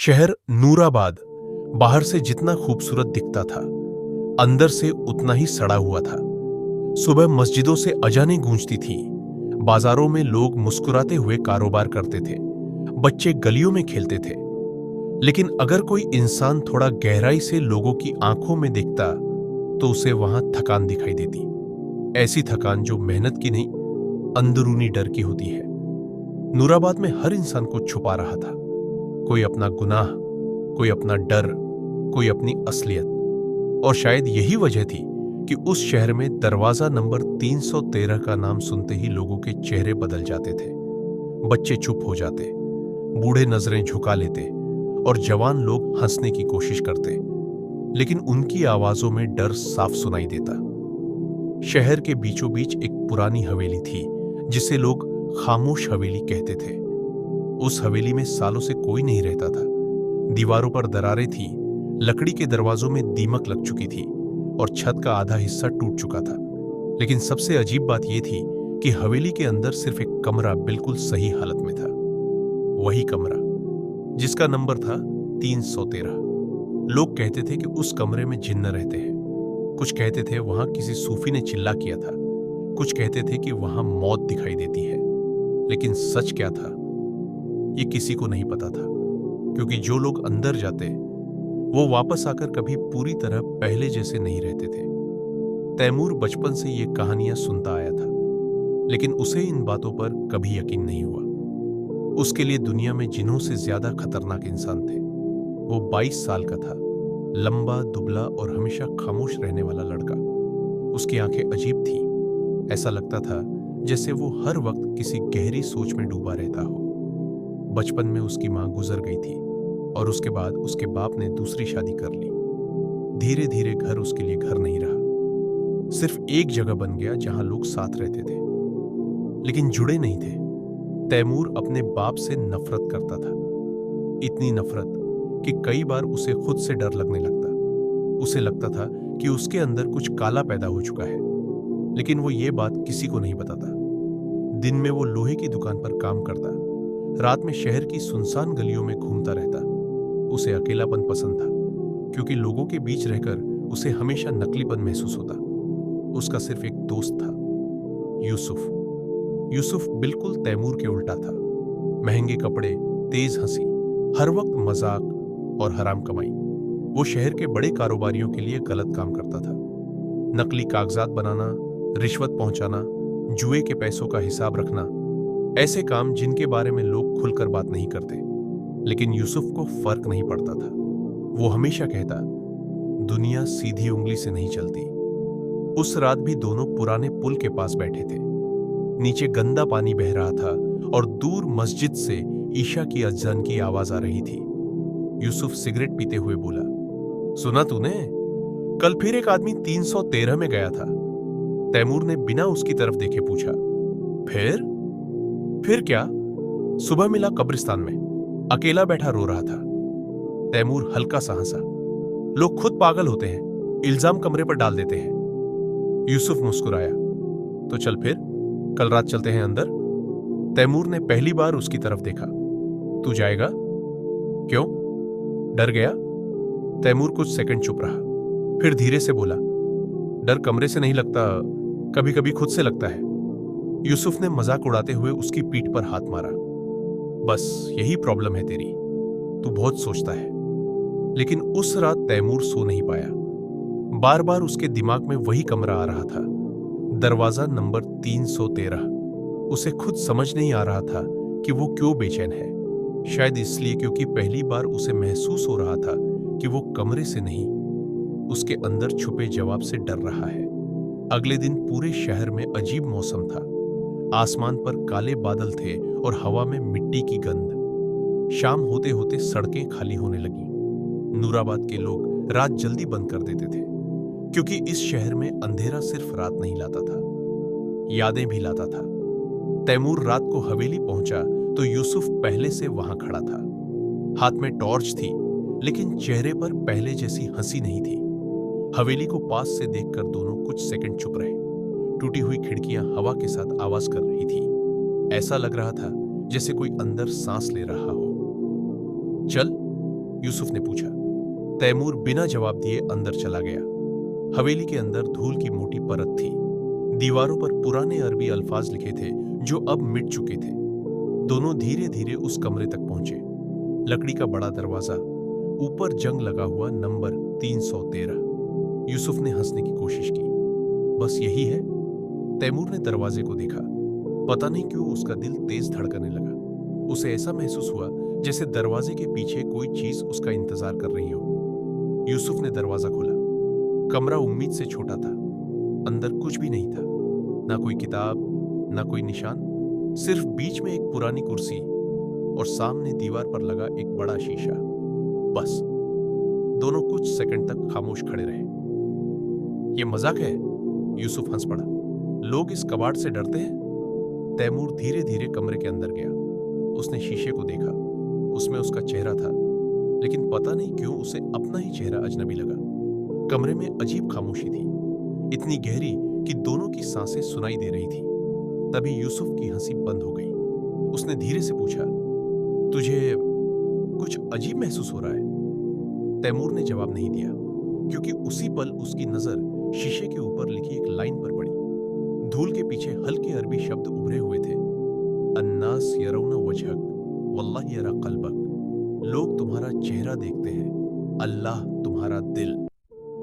शहर नूराबाद बाहर से जितना खूबसूरत दिखता था, अंदर से उतना ही सड़ा हुआ था। सुबह मस्जिदों से अजानें गूंजती थीं, बाजारों में लोग मुस्कुराते हुए कारोबार करते थे, बच्चे गलियों में खेलते थे। लेकिन अगर कोई इंसान थोड़ा गहराई से लोगों की आंखों में देखता तो उसे वहां थकान दिखाई देती। ऐसी थकान जो मेहनत की नहीं, अंदरूनी डर की होती है। नूराबाद में हर इंसान को छुपा रहा था, कोई अपना गुनाह, कोई अपना डर, कोई अपनी असलियत। और शायद यही वजह थी कि उस शहर में दरवाजा नंबर 313 का नाम सुनते ही लोगों के चेहरे बदल जाते थे। बच्चे चुप हो जाते, बूढ़े नजरें झुका लेते और जवान लोग हंसने की कोशिश करते, लेकिन उनकी आवाजों में डर साफ सुनाई देता। शहर के बीचों बीच एक पुरानी हवेली थी जिसे लोग खामोश हवेली कहते थे। उस हवेली में सालों से कोई नहीं रहता था। दीवारों पर दरारें थीं, लकड़ी के दरवाजों में दीमक लग चुकी थी और छत का आधा हिस्सा टूट चुका था। लेकिन सबसे अजीब बात यह थी कि हवेली के अंदर सिर्फ एक कमरा बिल्कुल सही हालत में था। वही कमरा जिसका नंबर था 313। लोग कहते थे कि उस कमरे में जिन्न रहते हैं। कुछ कहते थे वहां किसी सूफी ने चिल्ला किया था, कुछ कहते थे कि वहां मौत दिखाई देती है। लेकिन सच क्या था ये किसी को नहीं पता था, क्योंकि जो लोग अंदर जाते वो वापस आकर कभी पूरी तरह पहले जैसे नहीं रहते थे। तैमूर बचपन से ये कहानियां सुनता आया था, लेकिन उसे इन बातों पर कभी यकीन नहीं हुआ। उसके लिए दुनिया में जिन्हों से ज्यादा खतरनाक इंसान थे। वो 22 साल का था, लंबा, दुबला और हमेशा खामोश रहने वाला लड़का। उसकी आंखें अजीब थीं, ऐसा लगता था जैसे वो हर वक्त किसी गहरी सोच में डूबा रहता हो। बचपन में उसकी मां गुजर गई थी और उसके बाद उसके बाप ने दूसरी शादी कर ली। धीरे धीरे घर उसके लिए घर नहीं रहा, सिर्फ एक जगह बन गया जहां लोग साथ रहते थे लेकिन जुड़े नहीं थे। तैमूर अपने बाप से नफरत करता था, इतनी नफरत कि कई बार उसे खुद से डर लगने लगता। उसे लगता था कि उसके अंदर कुछ काला पैदा हो चुका है, लेकिन वो ये बात किसी को नहीं बताता। दिन में वो लोहे की दुकान पर काम करता, रात में शहर की सुनसान गलियों में घूमता रहता। उसे अकेलापन पसंद था, क्योंकि लोगों के बीच रहकर उसे हमेशा नकलीपन महसूस होता। उसका सिर्फ एक दोस्त था, यूसुफ। यूसुफ बिल्कुल तैमूर के उल्टा था। महंगे कपड़े, तेज हंसी, हर वक्त मजाक और हराम कमाई। वो शहर के बड़े कारोबारियों के लिए गलत काम करता था। नकली कागजात बनाना, रिश्वत पहुंचाना, जुए के पैसों का हिसाब रखना, ऐसे काम जिनके बारे में लोग खुलकर बात नहीं करते। लेकिन यूसुफ को फर्क नहीं पड़ता था। वो हमेशा कहता, दुनिया सीधी उंगली से नहीं चलती। उस रात भी दोनों पुराने पुल के पास बैठे थे। नीचे गंदा पानी बह रहा था और दूर मस्जिद से ईशा की अज़ान की आवाज आ रही थी। यूसुफ सिगरेट पीते हुए बोला, सुना तूने, कल फिर एक आदमी 313 में गया था। तैमूर ने बिना उसकी तरफ देखे पूछा, फिर क्या? सुबह मिला कब्रिस्तान में, अकेला बैठा रो रहा था। तैमूर हल्का सा हंसा, लोग खुद पागल होते हैं, इल्जाम कमरे पर डाल देते हैं। यूसुफ मुस्कुराया, तो चल फिर कल रात चलते हैं अंदर। तैमूर ने पहली बार उसकी तरफ देखा। तू जाएगा? क्यों? डर गया? तैमूर कुछ सेकंड चुप रहा, फिर धीरे से बोला, डर कमरे से नहीं लगता, कभी कभी खुद से लगता है। यूसुफ ने मजाक उड़ाते हुए उसकी पीठ पर हाथ मारा। बस यही प्रॉब्लम है तेरी, तू बहुत सोचता है। लेकिन उस रात तैमूर सो नहीं पाया। बार बार उसके दिमाग में वही कमरा आ रहा था, दरवाजा नंबर 313। उसे खुद समझ नहीं आ रहा था कि वो क्यों बेचैन है। शायद इसलिए क्योंकि पहली बार उसे महसूस हो रहा था कि वो कमरे से नहीं, उसके अंदर छुपे जवाब से डर रहा है। अगले दिन पूरे शहर में अजीब मौसम था। आसमान पर काले बादल थे और हवा में मिट्टी की गंध। शाम होते होते सड़कें खाली होने लगी। नूराबाद के लोग रात जल्दी बंद कर देते थे, क्योंकि इस शहर में अंधेरा सिर्फ रात नहीं लाता था, यादें भी लाता था। तैमूर रात को हवेली पहुंचा तो यूसुफ पहले से वहां खड़ा था। हाथ में टॉर्च थी, लेकिन चेहरे पर पहले जैसी हंसी नहीं थी। हवेली को पास से देखकर दोनों कुछ सेकंड चुप रहे। टूटी हुई खिड़कियां हवा के साथ आवाज कर रही थी। ऐसा लग रहा था जैसे कोई अंदर सांस ले रहा हो। चल, यूसुफ ने पूछा। तैमूर बिना जवाब दिए अंदर चला गया। हवेली के अंदर धूल की मोटी परत थी। दीवारों पर पुराने अरबी अल्फाज लिखे थे जो अब मिट चुके थे। दोनों धीरे धीरे उस कमरे तक पहुंचे। लकड़ी का बड़ा दरवाजा, ऊपर जंग लगा हुआ नंबर 313। यूसुफ ने हंसने की कोशिश की। बस यही है? तैमूर ने दरवाजे को देखा। पता नहीं क्यों उसका दिल तेज धड़कने लगा। उसे ऐसा महसूस हुआ जैसे दरवाजे के पीछे कोई चीज उसका इंतजार कर रही हो। यूसुफ ने दरवाजा खोला। कमरा उम्मीद से छोटा था। अंदर कुछ भी नहीं था, ना कोई किताब, ना कोई निशान, सिर्फ बीच में एक पुरानी कुर्सी और सामने दीवार पर लगा एक बड़ा शीशा। बस। दोनों कुछ सेकंड तक खामोश खड़े रहे। ये मजाक है? यूसुफ हंस पड़ा। लोग इस कबाड़ से डरते हैं? तैमूर धीरे धीरे कमरे के अंदर गया। उसने शीशे को देखा। उसमें उसका चेहरा था, लेकिन पता नहीं क्यों उसे अपना ही चेहरा अजनबी लगा। कमरे में अजीब खामोशी थी, इतनी गहरी कि दोनों की सांसें सुनाई दे रही थी। तभी यूसुफ की हंसी बंद हो गई। उसने धीरे से पूछा, तुझे कुछ अजीब महसूस हो रहा है? तैमूर ने जवाब नहीं दिया, क्योंकि उसी पल उसकी नजर शीशे के ऊपर लिखी एक लाइन पर पड़ी। धूल के पीछे हल्के अरबी शब्द उभरे हुए थे। अन्नास यरौना वजहक वल्लाह यरा कल्बक। लोग तुम्हारा चेहरा देखते हैं, अल्लाह तुम्हारा दिल।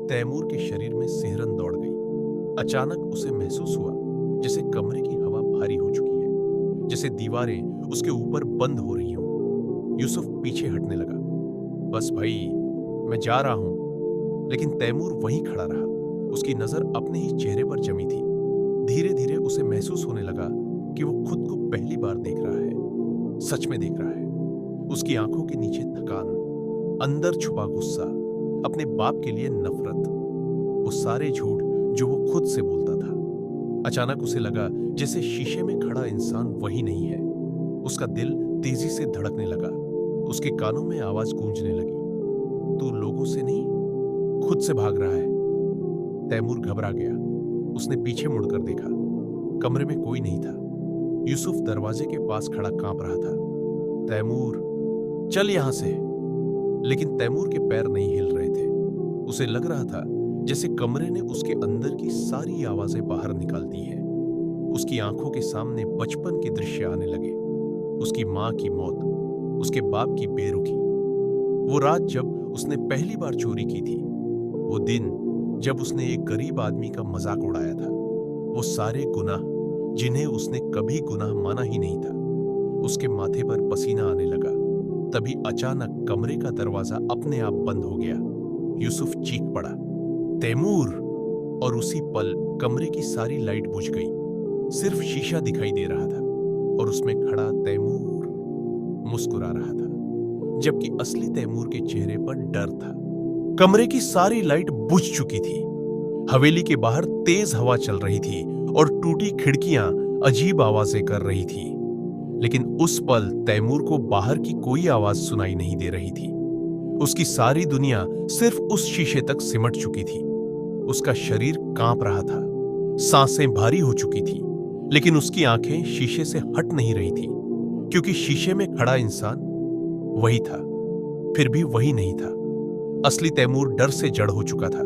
तैमूर के शरीर में सिहरन दौड़ गई। अचानक उसे महसूस हुआ जैसे कमरे की हवा भारी हो चुकी है, जैसे दीवारें उसके ऊपर बंद हो रही हों। यूसुफ पीछे हटने लगा। बस भाई, मैं जा रहा हूं। लेकिन तैमूर वहीं खड़ा रहा। उसकी नजर अपने ही चेहरे पर जमी थी। धीरे धीरे उसे महसूस होने लगा कि वो खुद को पहली बार देख रहा है, सच में देख रहा है। उसकी आंखों के नीचे थकान, अंदर छुपा गुस्सा, अपने बाप के लिए नफरत, वो सारे झूठ जो वो खुद से बोलता था। अचानक उसे लगा जैसे शीशे में खड़ा इंसान वही नहीं है। उसका दिल तेजी से धड़कने लगा। उसके कानों में आवाज गूंजने लगी, तू लोगों से नहीं, खुद से भाग रहा है। तैमूर घबरा गया। उसने पीछे मुड़कर देखा। कमरे में कोई नहीं था। यूसुफ दरवाजे के पास खड़ा कांप रहा था। तैमूर, चल यहां से। लेकिन तैमूर के पैर नहीं हिल रहे थे। उसे लग रहा था जैसे कमरे ने उसके अंदर की सारी आवाजें बाहर निकाल दी हैं। उसकी आंखों के सामने बचपन के दृश्य आने लगे। उसकी मां की मौत, उसके बाप की बेरुखी, वो रात जब उसने पहली बार चोरी की थी, वो दिन जब उसने एक गरीब आदमी का मजाक उड़ाया था, वो सारे गुनाह जिन्हें उसने कभी गुनाह माना ही नहीं था। उसके माथे पर पसीना आने लगा। तभी अचानक कमरे का दरवाजा अपने आप बंद हो गया। यूसुफ चीख पड़ा, तैमूर! और उसी पल कमरे की सारी लाइट बुझ गई। सिर्फ शीशा दिखाई दे रहा था और उसमें खड़ा तैमूर मुस्कुरा रहा था, जबकि असली तैमूर के चेहरे पर डर था। कमरे की सारी लाइट बुझ चुकी थी। हवेली के बाहर तेज हवा चल रही थी और टूटी खिड़कियां अजीब आवाजें कर रही थी। लेकिन उस पल तैमूर को बाहर की कोई आवाज सुनाई नहीं दे रही थी। उसकी सारी दुनिया सिर्फ उस शीशे तक सिमट चुकी थी। उसका शरीर कांप रहा था, सांसें भारी हो चुकी थी, लेकिन उसकी आंखें शीशे से हट नहीं रही थी, क्योंकि शीशे में खड़ा इंसान वही था, फिर भी वही नहीं था। असली तैमूर डर से जड़ हो चुका था,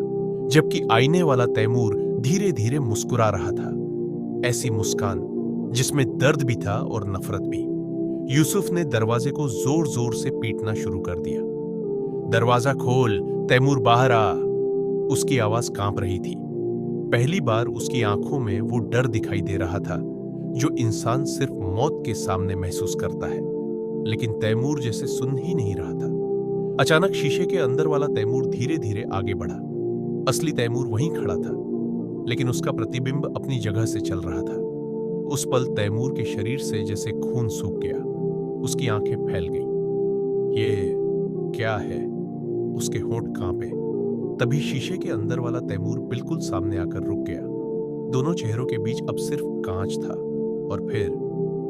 जबकि आईने वाला तैमूर धीरे धीरे मुस्कुरा रहा था। ऐसी मुस्कान जिसमें दर्द भी था और नफरत भी। यूसुफ ने दरवाजे को जोर जोर से पीटना शुरू कर दिया। दरवाजा खोल, तैमूर बाहर आ। उसकी आवाज कांप रही थी। पहली बार उसकी आंखों में वो डर दिखाई दे रहा था जो इंसान सिर्फ मौत के सामने महसूस करता है। लेकिन तैमूर जैसे सुन ही नहीं रहा था। अचानक शीशे के अंदर वाला तैमूर धीरे धीरे आगे बढ़ा। असली तैमूर वहीं खड़ा था, लेकिन उसका प्रतिबिंब अपनी जगह से चल रहा था। उस पल तैमूर के शरीर से जैसे खून सूख गया। उसकी आंखें फैल गईं। ये क्या है? उसके होंठ कांपे। तभी शीशे के अंदर वाला तैमूर बिल्कुल सामने आकर रुक गया। दोनों चेहरों के बीच अब सिर्फ कांच था। और फिर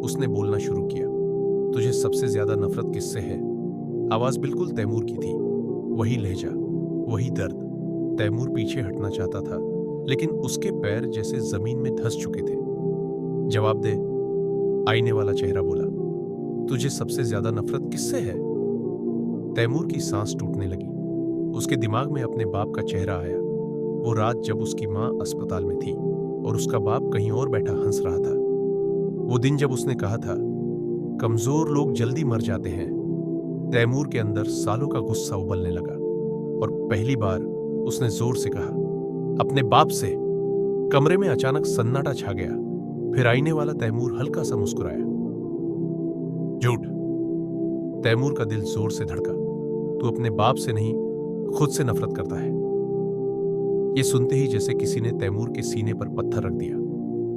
उसने बोलना शुरू किया, तुझे सबसे ज्यादा नफरत किससे है? आवाज बिल्कुल तैमूर की थी, वही लहजा, वही दर्द। तैमूर पीछे हटना चाहता था, लेकिन उसके पैर जैसे जमीन में धंस चुके थे। जवाब दे, आईने वाला चेहरा बोला, तुझे सबसे ज्यादा नफरत किससे है? तैमूर की सांस टूटने लगी। उसके दिमाग में अपने बाप का चेहरा आया। वो रात जब उसकी माँ अस्पताल में थी और उसका बाप कहीं और बैठा हंस रहा था। वो दिन जब उसने कहा था, कमजोर लोग जल्दी मर जाते हैं। तैमूर के अंदर सालों का गुस्सा उबलने लगा और पहली बार उसने जोर से कहा, अपने बाप से। कमरे में अचानक सन्नाटा छा गया। फिर आईने वाला तैमूर हल्का सा मुस्कुराया। झूठ। तैमूर का दिल जोर से धड़का। तू अपने बाप से नहीं, खुद से नफरत करता है। ये सुनते ही जैसे किसी ने तैमूर के सीने पर पत्थर रख दिया।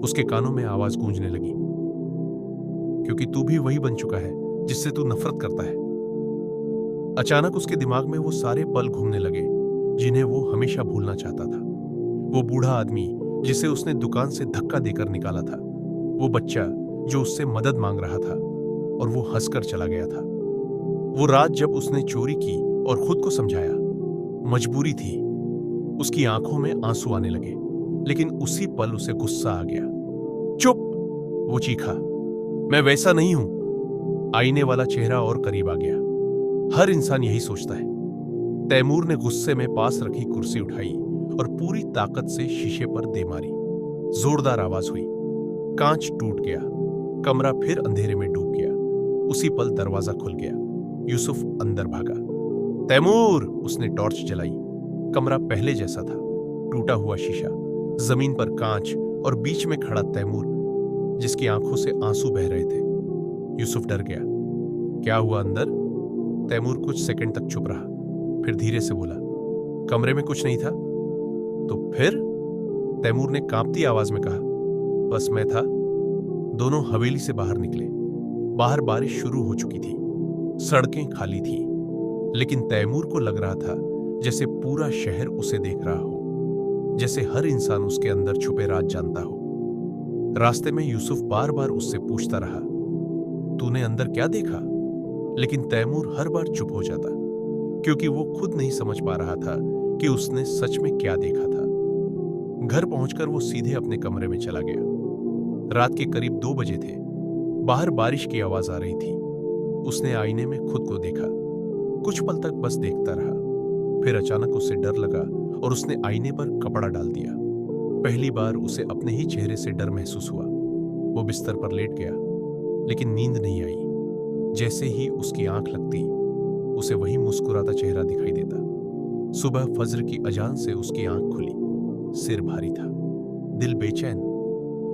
उसके कानों में आवाज गूंजने लगी, क्योंकि तू भी वही बन चुका है जिससे तू नफरत करता है। अचानक उसके दिमाग में वो सारे पल घूमने लगे जिन्हें वो हमेशा भूलना चाहता था। वो बूढ़ा आदमी जिसे उसने दुकान से धक्का देकर निकाला था, वो बच्चा जो उससे मदद मांग रहा था और वो हंसकर चला गया था। वो रात जब उसने चोरी की और खुद को समझाया, मजबूरी थी। उसकी आंखों में आंसू आने लगे, लेकिन उसी पल उसे गुस्सा आ गया। चुप! वो चीखा, मैं वैसा नहीं हूं। आईने वाला चेहरा और करीब आ गया। हर इंसान यही सोचता है। तैमूर ने गुस्से में पास रखी कुर्सी उठाई और पूरी ताकत से शीशे पर दे मारी। जोरदार आवाज हुई, कांच टूट गया। कमरा फिर अंधेरे में डूब गया। उसी पल दरवाजा खुल गया। यूसुफ अंदर भागा। तैमूर! उसने टॉर्च जलाई। कमरा पहले जैसा था, टूटा हुआ शीशा, जमीन पर कांच और बीच में खड़ा तैमूर जिसकी आंखों से आंसू बह रहे थे। यूसुफ डर गया। क्या हुआ अंदर? तैमूर कुछ सेकंड तक चुप रहा, फिर धीरे से बोला, कमरे में कुछ नहीं था। तो फिर? तैमूर ने कांपती आवाज में कहा, बस मैं था। दोनों हवेली से बाहर निकले। बाहर बारिश शुरू हो चुकी थी। सड़कें खाली थीं, लेकिन तैमूर को लग रहा था जैसे पूरा शहर उसे देख रहा हो, जैसे हर इंसान उसके अंदर छुपे राज जानता हो। रास्ते में यूसुफ बार बार उससे पूछता रहा, तूने अंदर क्या देखा? लेकिन तैमूर हर बार चुप हो जाता, क्योंकि वो खुद नहीं समझ पा रहा था कि उसने सच में क्या देखा था। घर पहुंचकर वो सीधे अपने कमरे में चला गया। रात के करीब 2 बजे थे। बाहर बारिश की आवाज आ रही थी। उसने आईने में खुद को देखा। कुछ पल तक बस देखता रहा। फिर अचानक उसे डर लगा और उसने आईने पर कपड़ा डाल दिया। पहली बार उसे अपने ही चेहरे से डर महसूस हुआ। वो बिस्तर पर लेट गया, लेकिन नींद नहीं आई। जैसे ही उसकी आंख लगती, उसे वही मुस्कुराता चेहरा दिखाई देता। सुबह फज्र की अजान से उसकी आंख खुली। सिर भारी था, दिल बेचैन।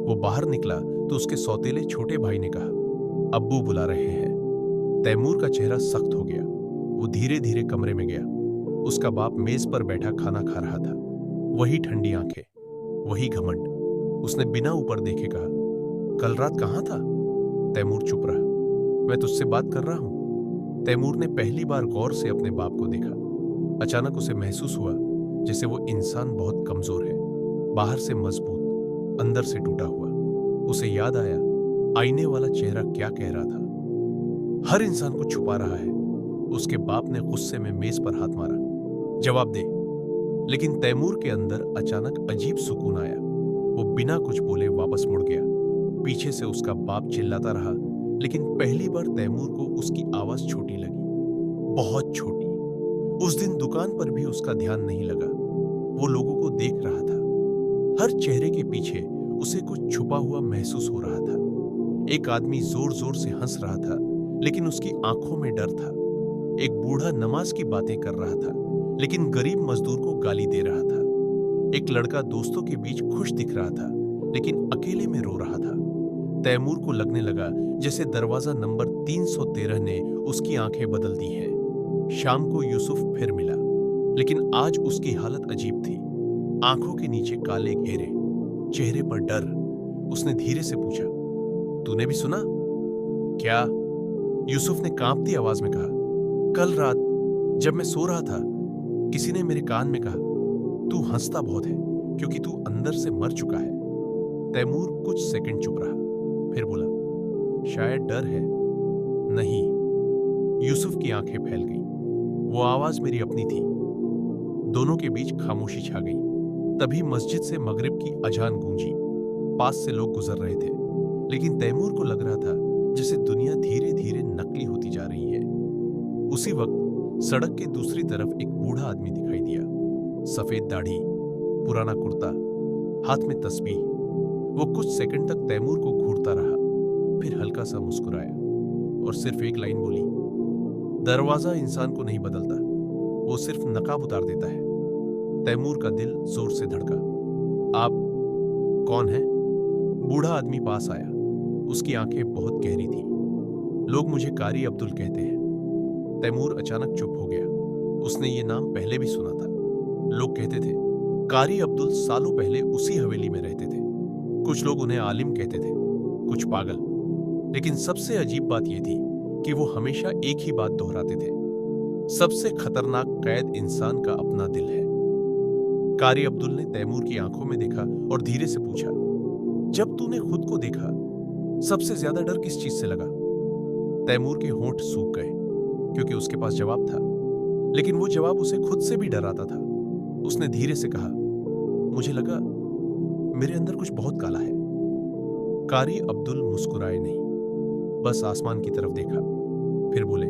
वो बाहर निकला तो उसके सौतेले छोटे भाई ने कहा, अब्बू बुला रहे हैं। तैमूर का चेहरा सख्त हो गया। वो धीरे धीरे कमरे में गया। उसका बाप मेज पर बैठा खाना खा रहा था। वही ठंडी आंखें, वही घमंड। उसने बिना ऊपर देखे कहा, कल रात कहां था? तैमूर चुप रहा। मैं तुझसे बात कर रहा हूं। तैमूर ने पहली बार गौर से अपने बाप को देखा। अचानक उसे महसूस हुआ जैसे वो इंसान बहुत कमजोर है, बाहर से मजबूत, अंदर से टूटा हुआ। उसे याद आया आईने वाला चेहरा क्या कह रहा था। हर इंसान को छुपा रहा है। उसके बाप ने गुस्से में मेज पर हाथ मारा, जवाब दे। लेकिन तैमूर के अंदर अचानक अजीब सुकून आया। वो बिना कुछ बोले वापस मुड़ गया। पीछे से उसका बाप चिल्लाता रहा, लेकिन पहली बार तैमूर को उसकी आवाज छोटी लगी, बहुत छोटी। उस दिन दुकान पर भी उसका ध्यान नहीं लगा। वो लोगों को देख रहा था। हर चेहरे के पीछे उसे कुछ छुपा हुआ महसूस हो रहा था। एक आदमी जोर जोर से हंस रहा था, लेकिन उसकी आंखों में डर था। एक बूढ़ा नमाज की बातें कर रहा था, लेकिन गरीब मजदूर को गाली दे रहा था। एक लड़का दोस्तों के बीच खुश दिख रहा था, लेकिन अकेले में रो रहा था। तैमूर को लगने लगा जैसे दरवाजा नंबर 313 ने उसकी आंखें बदल दी हैं। शाम को यूसुफ फिर मिला, लेकिन आज उसकी हालत अजीब थी। आंखों के नीचे काले घेरे, चेहरे पर डर। उसने धीरे से पूछा, तूने भी सुना? क्या? यूसुफ ने कांपती आवाज में कहा, कल रात जब मैं सो रहा था, किसी ने मेरे कान में कहा, तू हंसता बहुत है क्योंकि तू अंदर से मर चुका है। तैमूर कुछ सेकंड चुप रहा, फिर बोला, शायद डर है। नहीं। यूसुफ की आंखें फैल गईं। वो आवाज मेरी अपनी थी। दोनों के बीच खामोशी छा गई। तभी मस्जिद से मगरिब की अजान गूंजी। पास से लोग गुजर रहे थे, लेकिन तैमूर को लग रहा था जैसे दुनिया धीरे धीरे नकली होती जा रही है। उसी वक्त सड़क के दूसरी तरफ एक बूढ़ा आदमी दिखाई दिया। सफेद दाढ़ी, पुराना कुर्ता, हाथ में तस्बीह। वो कुछ सेकंड तक तैमूर को घूरता रहा, फिर हल्का सा मुस्कुराया और सिर्फ एक लाइन बोली, दरवाजा इंसान को नहीं बदलता, वो सिर्फ नकाब उतार देता है। तैमूर का दिल जोर से धड़का। आप कौन हैं? बूढ़ा आदमी पास आया। उसकी आंखें बहुत गहरी थीं। लोग मुझे कारी अब्दुल कहते हैं। तैमूर अचानक चुप हो गया। उसने ये नाम पहले भी सुना था। लोग कहते थे कारी अब्दुल सालों पहले उसी हवेली में रहते थे। कुछ लोग उन्हें आलिम कहते थे, कुछ पागल। लेकिन सबसे अजीब बात यह थी कि वो हमेशा एक ही बात दोहराते थे, सबसे खतरनाक कैद इंसान का अपना दिल है। कारी अब्दुल ने तैमूर की आंखों में देखा और धीरे से पूछा, जब तूने खुद को देखा सबसे ज्यादा डर किस चीज से लगा? तैमूर के होंठ सूख गए क्योंकि उसके पास जवाब था, लेकिन वो जवाब उसे खुद से भी डराता था। उसने धीरे से कहा, मुझे लगा मेरे अंदर कुछ बहुत काला है। कारी अब्दुल मुस्कुराए नहीं, बस आसमान की तरफ देखा, फिर बोले,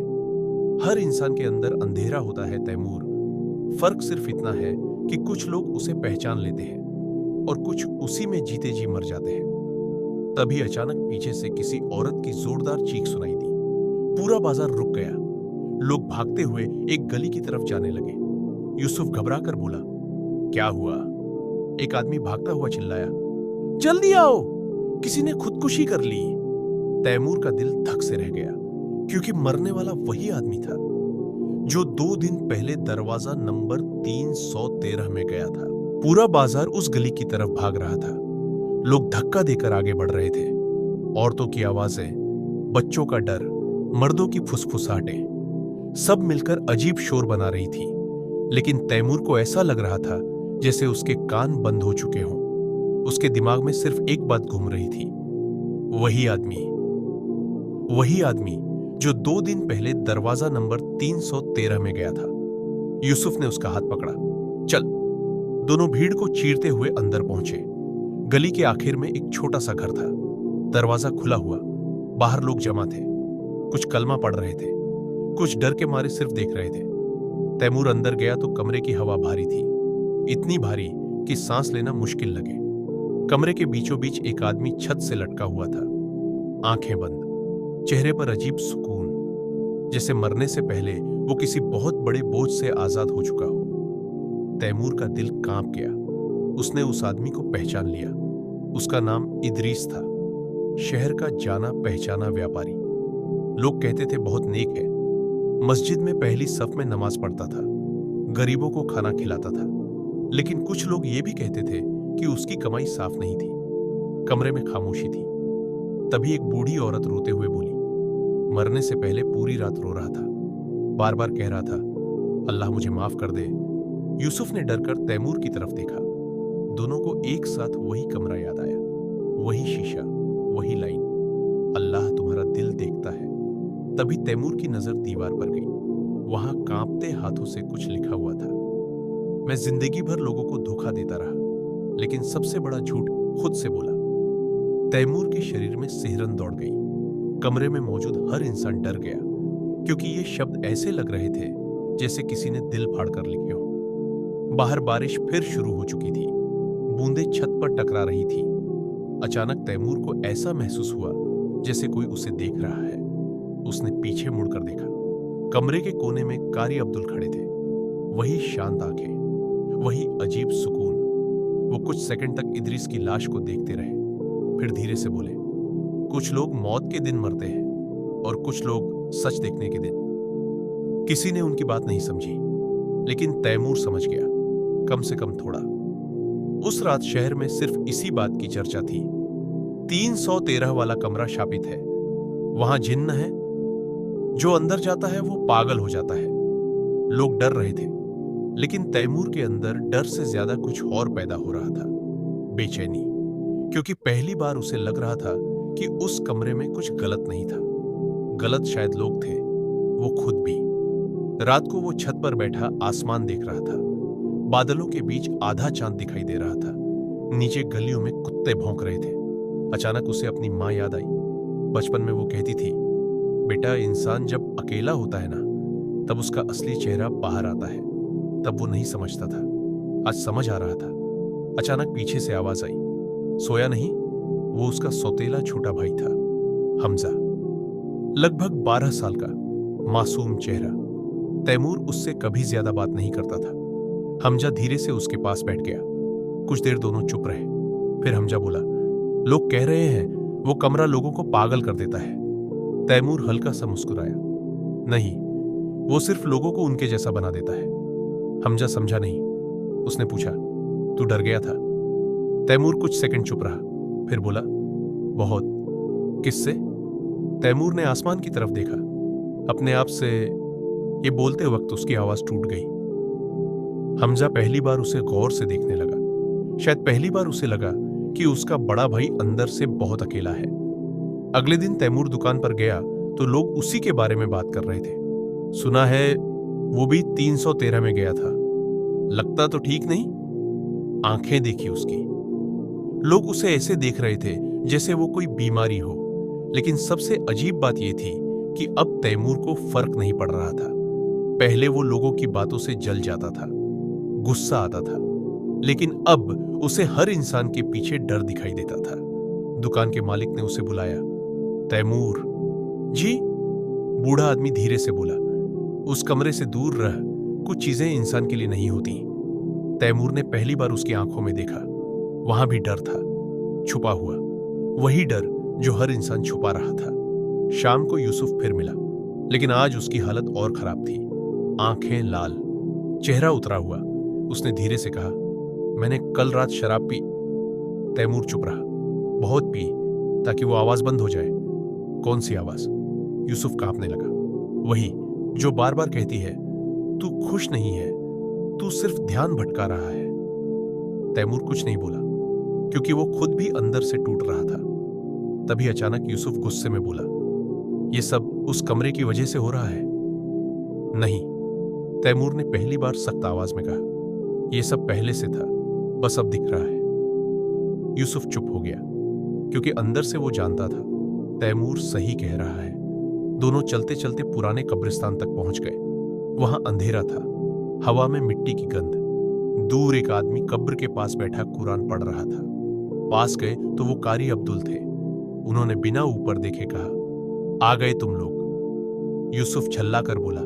हर इंसान के अंदर अंधेरा होता है तैमूर। फर्क सिर्फ इतना है कि कुछ लोग उसे पहचान लेते हैं और कुछ उसी में जीते जी मर जाते हैं। तभी अचानक पीछे से किसी औरत की जोरदार चीख सुनाई दी। पूरा बाजार रुक गया। लोग भागते हुए एक गली की तरफ जाने लगे। यूसुफ घबराकर बोला, क्या हुआ? एक आदमी भागता हुआ चिल्लाया, जल्दी आओ, किसी ने खुदकुशी कर ली। तैमूर का दिल धक से रह गया, क्योंकि मरने वाला वही आदमी था जो 2 दिन पहले दरवाजा नंबर 313 में गया था। पूरा बाजार उस गली की तरफ भाग रहा था। लोग धक्का देकर आगे बढ़ रहे थे। औरतों की आवाजें, बच्चों का डर, मर्दों की फुसफुसाहटें, सब मिलकर अजीब शोर बना रही थी। लेकिन तैमूर को ऐसा लग रहा था जैसे उसके कान बंद हो चुके हों। उसके दिमाग में सिर्फ एक बात घूम रही थी, वही आदमी जो 2 दिन पहले दरवाजा नंबर 313 में गया था। यूसुफ ने उसका हाथ पकड़ा, चल। दोनों भीड़ को चीरते हुए अंदर पहुंचे। गली के आखिर में एक छोटा सा घर था। दरवाजा खुला हुआ, बाहर लोग जमा थे। कुछ कलमा पढ़ रहे थे, कुछ डर के मारे सिर्फ देख रहे थे। तैमूर अंदर गया तो कमरे की हवा भारी थी, इतनी भारी कि सांस लेना मुश्किल लगे। कमरे के बीचों बीच एक आदमी छत से लटका हुआ था, आंखें बंद, चेहरे पर अजीब सुकून, जैसे मरने से पहले वो किसी बहुत बड़े बोझ से आजाद हो चुका हो। तैमूर का दिल कांप गया। उसने उस आदमी को पहचान लिया। उसका नाम इदरीस था, शहर का जाना पहचाना व्यापारी। लोग कहते थे बहुत नेक है। मस्जिद में पहली सफ में नमाज पढ़ता था, गरीबों को खाना खिलाता था। लेकिन कुछ लोग ये भी कहते थे कि उसकी कमाई साफ नहीं थी। कमरे में खामोशी थी। तभी एक बूढ़ी औरत रोते हुए बोली, मरने से पहले पूरी रात रो रहा था, बार बार कह रहा था, अल्लाह मुझे माफ कर दे। यूसुफ ने डरकर तैमूर की तरफ देखा। दोनों को एक साथ वही कमरा याद आया, वही शीशा, वही लाइन, अल्लाह तुम्हारा दिल देखता है। तभी तैमूर की नजर दीवार पर गई। वहां कांपते हाथों से कुछ लिखा हुआ था, मैं जिंदगी भर लोगों को धोखा देता रहा, लेकिन सबसे बड़ा झूठ खुद से बोला। तैमूर के शरीर में सिहरन दौड़ गई। कमरे में मौजूद हर इंसान डर गया, क्योंकि ये शब्द ऐसे लग रहे थे जैसे किसी ने दिल फाड़कर लिखे हो। बाहर बारिश फिर शुरू हो चुकी थी। बूंदें छत पर टकरा रही थी। अचानक तैमूर को ऐसा महसूस हुआ जैसे कोई उसे देख रहा है। उसने पीछे मुड़कर देखा। कमरे के कोने में कारी अब्दुल खड़े थे, वही शांत आंखें, वही अजीब सुकून। वो कुछ सेकंड तक इदरीस की लाश को देखते रहे, फिर धीरे से बोले, कुछ लोग मौत के दिन मरते हैं और कुछ लोग सच देखने के दिन। किसी ने उनकी बात नहीं समझी, लेकिन तैमूर समझ गया, कम से कम थोड़ा। उस रात शहर में सिर्फ इसी बात की चर्चा थी, 313 वाला कमरा शापित है, वहां जिन्न है, जो अंदर जाता है वो पागल हो जाता है। लोग डर रहे थे, लेकिन तैमूर के अंदर डर से ज्यादा कुछ और पैदा हो रहा था, बेचैनी, क्योंकि पहली बार उसे लग रहा था कि उस कमरे में कुछ गलत नहीं था। गलत शायद लोग थे, वो खुद भी। रात को वो छत पर बैठा आसमान देख रहा था। बादलों के बीच आधा चांद दिखाई दे रहा था। नीचे गलियों में कुत्ते भौंक रहे थे। अचानक उसे अपनी माँ याद आई। बचपन में वो कहती थी, बेटा इंसान जब अकेला होता है ना, तब उसका असली चेहरा बाहर आता है। तब वो नहीं समझता था, आज समझ आ रहा था। अचानक पीछे से आवाज आई, सोया नहीं? वो उसका सौतेला छोटा भाई था, हमजा। लगभग 12 साल का, मासूम चेहरा। तैमूर उससे कभी ज्यादा बात नहीं करता था। हमजा धीरे से उसके पास बैठ गया। कुछ देर दोनों चुप रहे। फिर हमजा बोला, लोग कह रहे हैं वो कमरा लोगों को पागल कर देता है। तैमूर हल्का सा मुस्कुराया, नहीं, वो सिर्फ लोगों को उनके जैसा बना देता है। हमजा समझा नहीं। उसने पूछा, तू डर गया था? तैमूर कुछ सेकंड चुप रहा, फिर बोला, बहुत। किससे? तैमूर ने आसमान की तरफ देखा। अपने आप से। ये बोलते वक्त उसकी आवाज टूट गई। हमजा पहली बार उसे गौर से देखने लगा। शायद पहली बार उसे लगा कि उसका बड़ा भाई अंदर से बहुत अकेला है। अगले दिन तैमूर दुकान पर गया तो लोग उसी के बारे में बात कर रहे थे। सुना है वो भी 313 में गया था। लगता तो ठीक नहीं। आंखें देखी उसकी। लोग उसे ऐसे देख रहे थे जैसे वो कोई बीमारी हो। लेकिन सबसे अजीब बात यह थी कि अब तैमूर को फर्क नहीं पड़ रहा था। पहले वो लोगों की बातों से जल जाता था, गुस्सा आता था, लेकिन अब उसे हर इंसान के पीछे डर दिखाई देता था। दुकान के मालिक ने उसे बुलाया। तैमूर जी, बूढ़ा आदमी धीरे से बोला, उस कमरे से दूर रह, कुछ चीजें इंसान के लिए नहीं होती। तैमूर ने पहली बार उसकी आंखों में देखा। वहां भी डर था, छुपा हुआ, वही डर जो हर इंसान छुपा रहा था। शाम को यूसुफ फिर मिला, लेकिन आज उसकी हालत और खराब थी। आंखें लाल, चेहरा उतरा हुआ। उसने धीरे से कहा, मैंने कल रात शराब पी। तैमूर चुप रहा। बहुत पी, ताकि वो आवाज बंद हो जाए। कौन सी आवाज? यूसुफ कांपने लगा। वही जो बार बार कहती है, तू खुश नहीं है, तू सिर्फ ध्यान भटका रहा है। तैमूर कुछ नहीं बोला, क्योंकि वो खुद भी अंदर से टूट रहा था। तभी अचानक यूसुफ गुस्से में बोला, ये सब उस कमरे की वजह से हो रहा है? नहीं, तैमूर ने पहली बार सख्त आवाज में कहा, यह सब पहले से था, बस अब दिख रहा है। यूसुफ चुप हो गया, क्योंकि अंदर से वो जानता था तैमूर सही कह रहा है। दोनों चलते चलते पुराने कब्रिस्तान तक पहुंच गए। वहां अंधेरा था, हवा में मिट्टी की गंध। दूर एक आदमी कब्र के पास बैठा कुरान पढ़ रहा था। पास गए तो वो कारी अब्दुल थे। उन्होंने बिना ऊपर देखे कहा, आ गए तुम लोग। यूसुफ झल्ला कर बोला,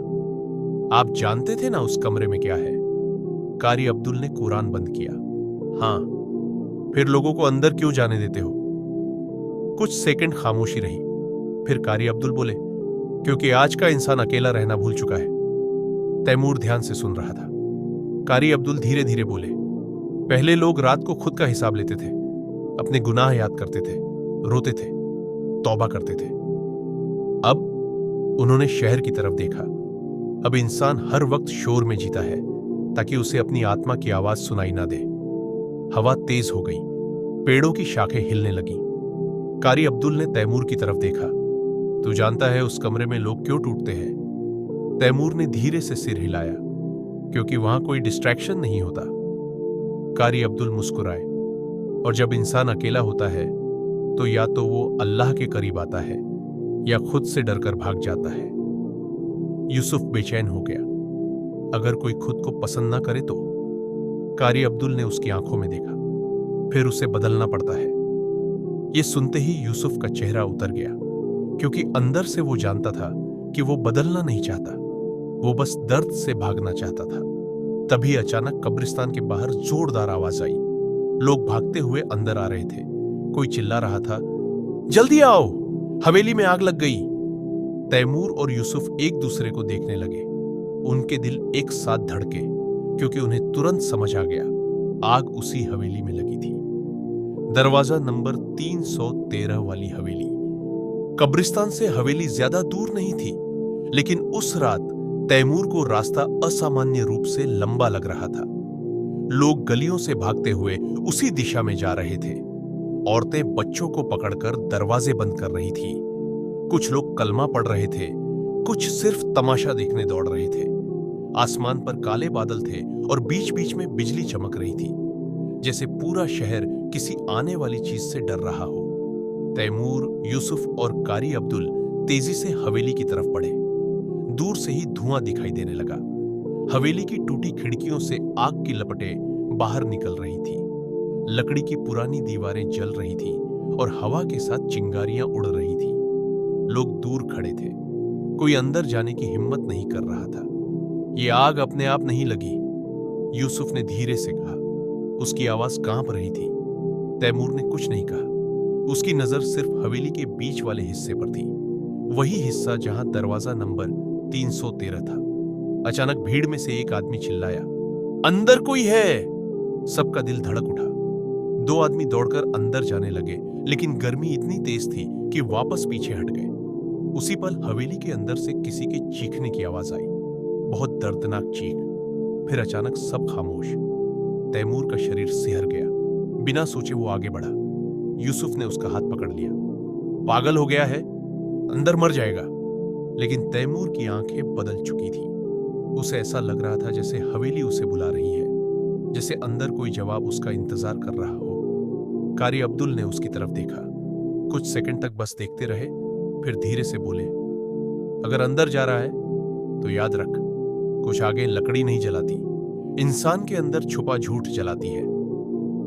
आप जानते थे ना उस कमरे में क्या है? कारी अब्दुल ने कुरान बंद किया। हां। फिर लोगों को अंदर क्यों जाने देते हो? कुछ सेकंड खामोशी रही। फिर कारी अब्दुल बोले, क्योंकि आज का इंसान अकेला रहना भूल चुका है। तैमूर ध्यान से सुन रहा था। कारी अब्दुल धीरे धीरे बोले, पहले लोग रात को खुद का हिसाब लेते थे, अपने गुनाह याद करते थे, रोते थे, तौबा करते थे। अब उन्होंने शहर की तरफ देखा। अब इंसान हर वक्त शोर में जीता है, ताकि उसे अपनी आत्मा की आवाज सुनाई ना दे। हवा तेज हो गई, पेड़ों की शाखें हिलने लगी। कारी अब्दुल ने तैमूर की तरफ देखा। तू जानता है उस कमरे में लोग क्यों टूटते हैं? तैमूर ने धीरे से सिर हिलाया, क्योंकि वहां कोई डिस्ट्रैक्शन नहीं होता। कारी अब्दुल मुस्कुराए, और जब इंसान अकेला होता है तो या तो वो अल्लाह के करीब आता है या खुद से डरकर भाग जाता है। यूसुफ बेचैन हो गया। अगर कोई खुद को पसंद ना करे तो? कारी अब्दुल ने उसकी आंखों में देखा। फिर उसे बदलना पड़ता है। यह सुनते ही यूसुफ का चेहरा उतर गया, क्योंकि अंदर से वो जानता था कि वो बदलना नहीं चाहता, वो बस दर्द से भागना चाहता था। तभी अचानक कब्रिस्तान के बाहर जोरदार आवाज आई। लोग भागते हुए अंदर आ रहे थे। कोई चिल्ला रहा था, जल्दी आओ, हवेली में आग लग गई। तैमूर और यूसुफ एक दूसरे को देखने लगे। उनके दिल एक साथ धड़के, क्योंकि उन्हें तुरंत समझ आ गया, आग उसी हवेली में लगी थी। दरवाजा नंबर 313 वाली हवेली। कब्रिस्तान से हवेली ज्यादा दूर नहीं थी, लेकिन उस रात तैमूर को रास्ता असामान्य रूप से लंबा लग रहा था। लोग गलियों से भागते हुए उसी दिशा में जा रहे थे। औरतें बच्चों को पकड़कर दरवाजे बंद कर रही थी। कुछ लोग कलमा पढ़ रहे थे, कुछ सिर्फ तमाशा देखने दौड़ रहे थे। आसमान पर काले बादल थे और बीच बीच में बिजली चमक रही थी, जैसे पूरा शहर किसी आने वाली चीज से डर रहा हो। तैमूर, यूसुफ और कारी अब्दुल तेजी से हवेली की तरफ बढ़े। दूर से ही धुआं दिखाई देने लगा। हवेली की टूटी खिड़कियों से आग की लपटें बाहर निकल रही थी। लकड़ी की पुरानी दीवारें जल रही थी और हवा के साथ चिंगारियां उड़ रही थी। लोग दूर खड़े थे, कोई अंदर जाने की हिम्मत नहीं कर रहा था। ये आग अपने आप नहीं लगी, यूसुफ ने धीरे से कहा। उसकी आवाज कांप रही थी। तैमूर ने कुछ नहीं कहा। उसकी नजर सिर्फ हवेली के बीच वाले हिस्से पर थी, वही हिस्सा जहां दरवाजा नंबर 313 था। अचानक भीड़ में से एक आदमी चिल्लाया, अंदर कोई है। सबका दिल धड़क उठा। दो आदमी दौड़कर अंदर जाने लगे, लेकिन गर्मी इतनी तेज थी कि वापस पीछे हट गए। उसी पल हवेली के अंदर से किसी के चीखने की आवाज आई, बहुत दर्दनाक चीख। फिर अचानक सब खामोश। तैमूर का शरीर सिहर गया। बिना सोचे वो आगे बढ़ा। यूसुफ ने उसका हाथ पकड़ लिया। पागल हो गया है, अंदर मर जाएगा। लेकिन तैमूर की आंखें बदल चुकी थी। उसे ऐसा लग रहा था जैसे हवेली उसे बुला रही है, जैसे अंदर कोई जवाब उसका इंतजार कर रहा हो। कारी अब्दुल ने उसकी तरफ देखा। कुछ सेकंड तक बस देखते रहे, फिर धीरे से बोले, अगर अंदर जा रहा है तो याद रख, कुछ आगे लकड़ी नहीं जलाती, इंसान के अंदर छुपा झूठ जलाती है।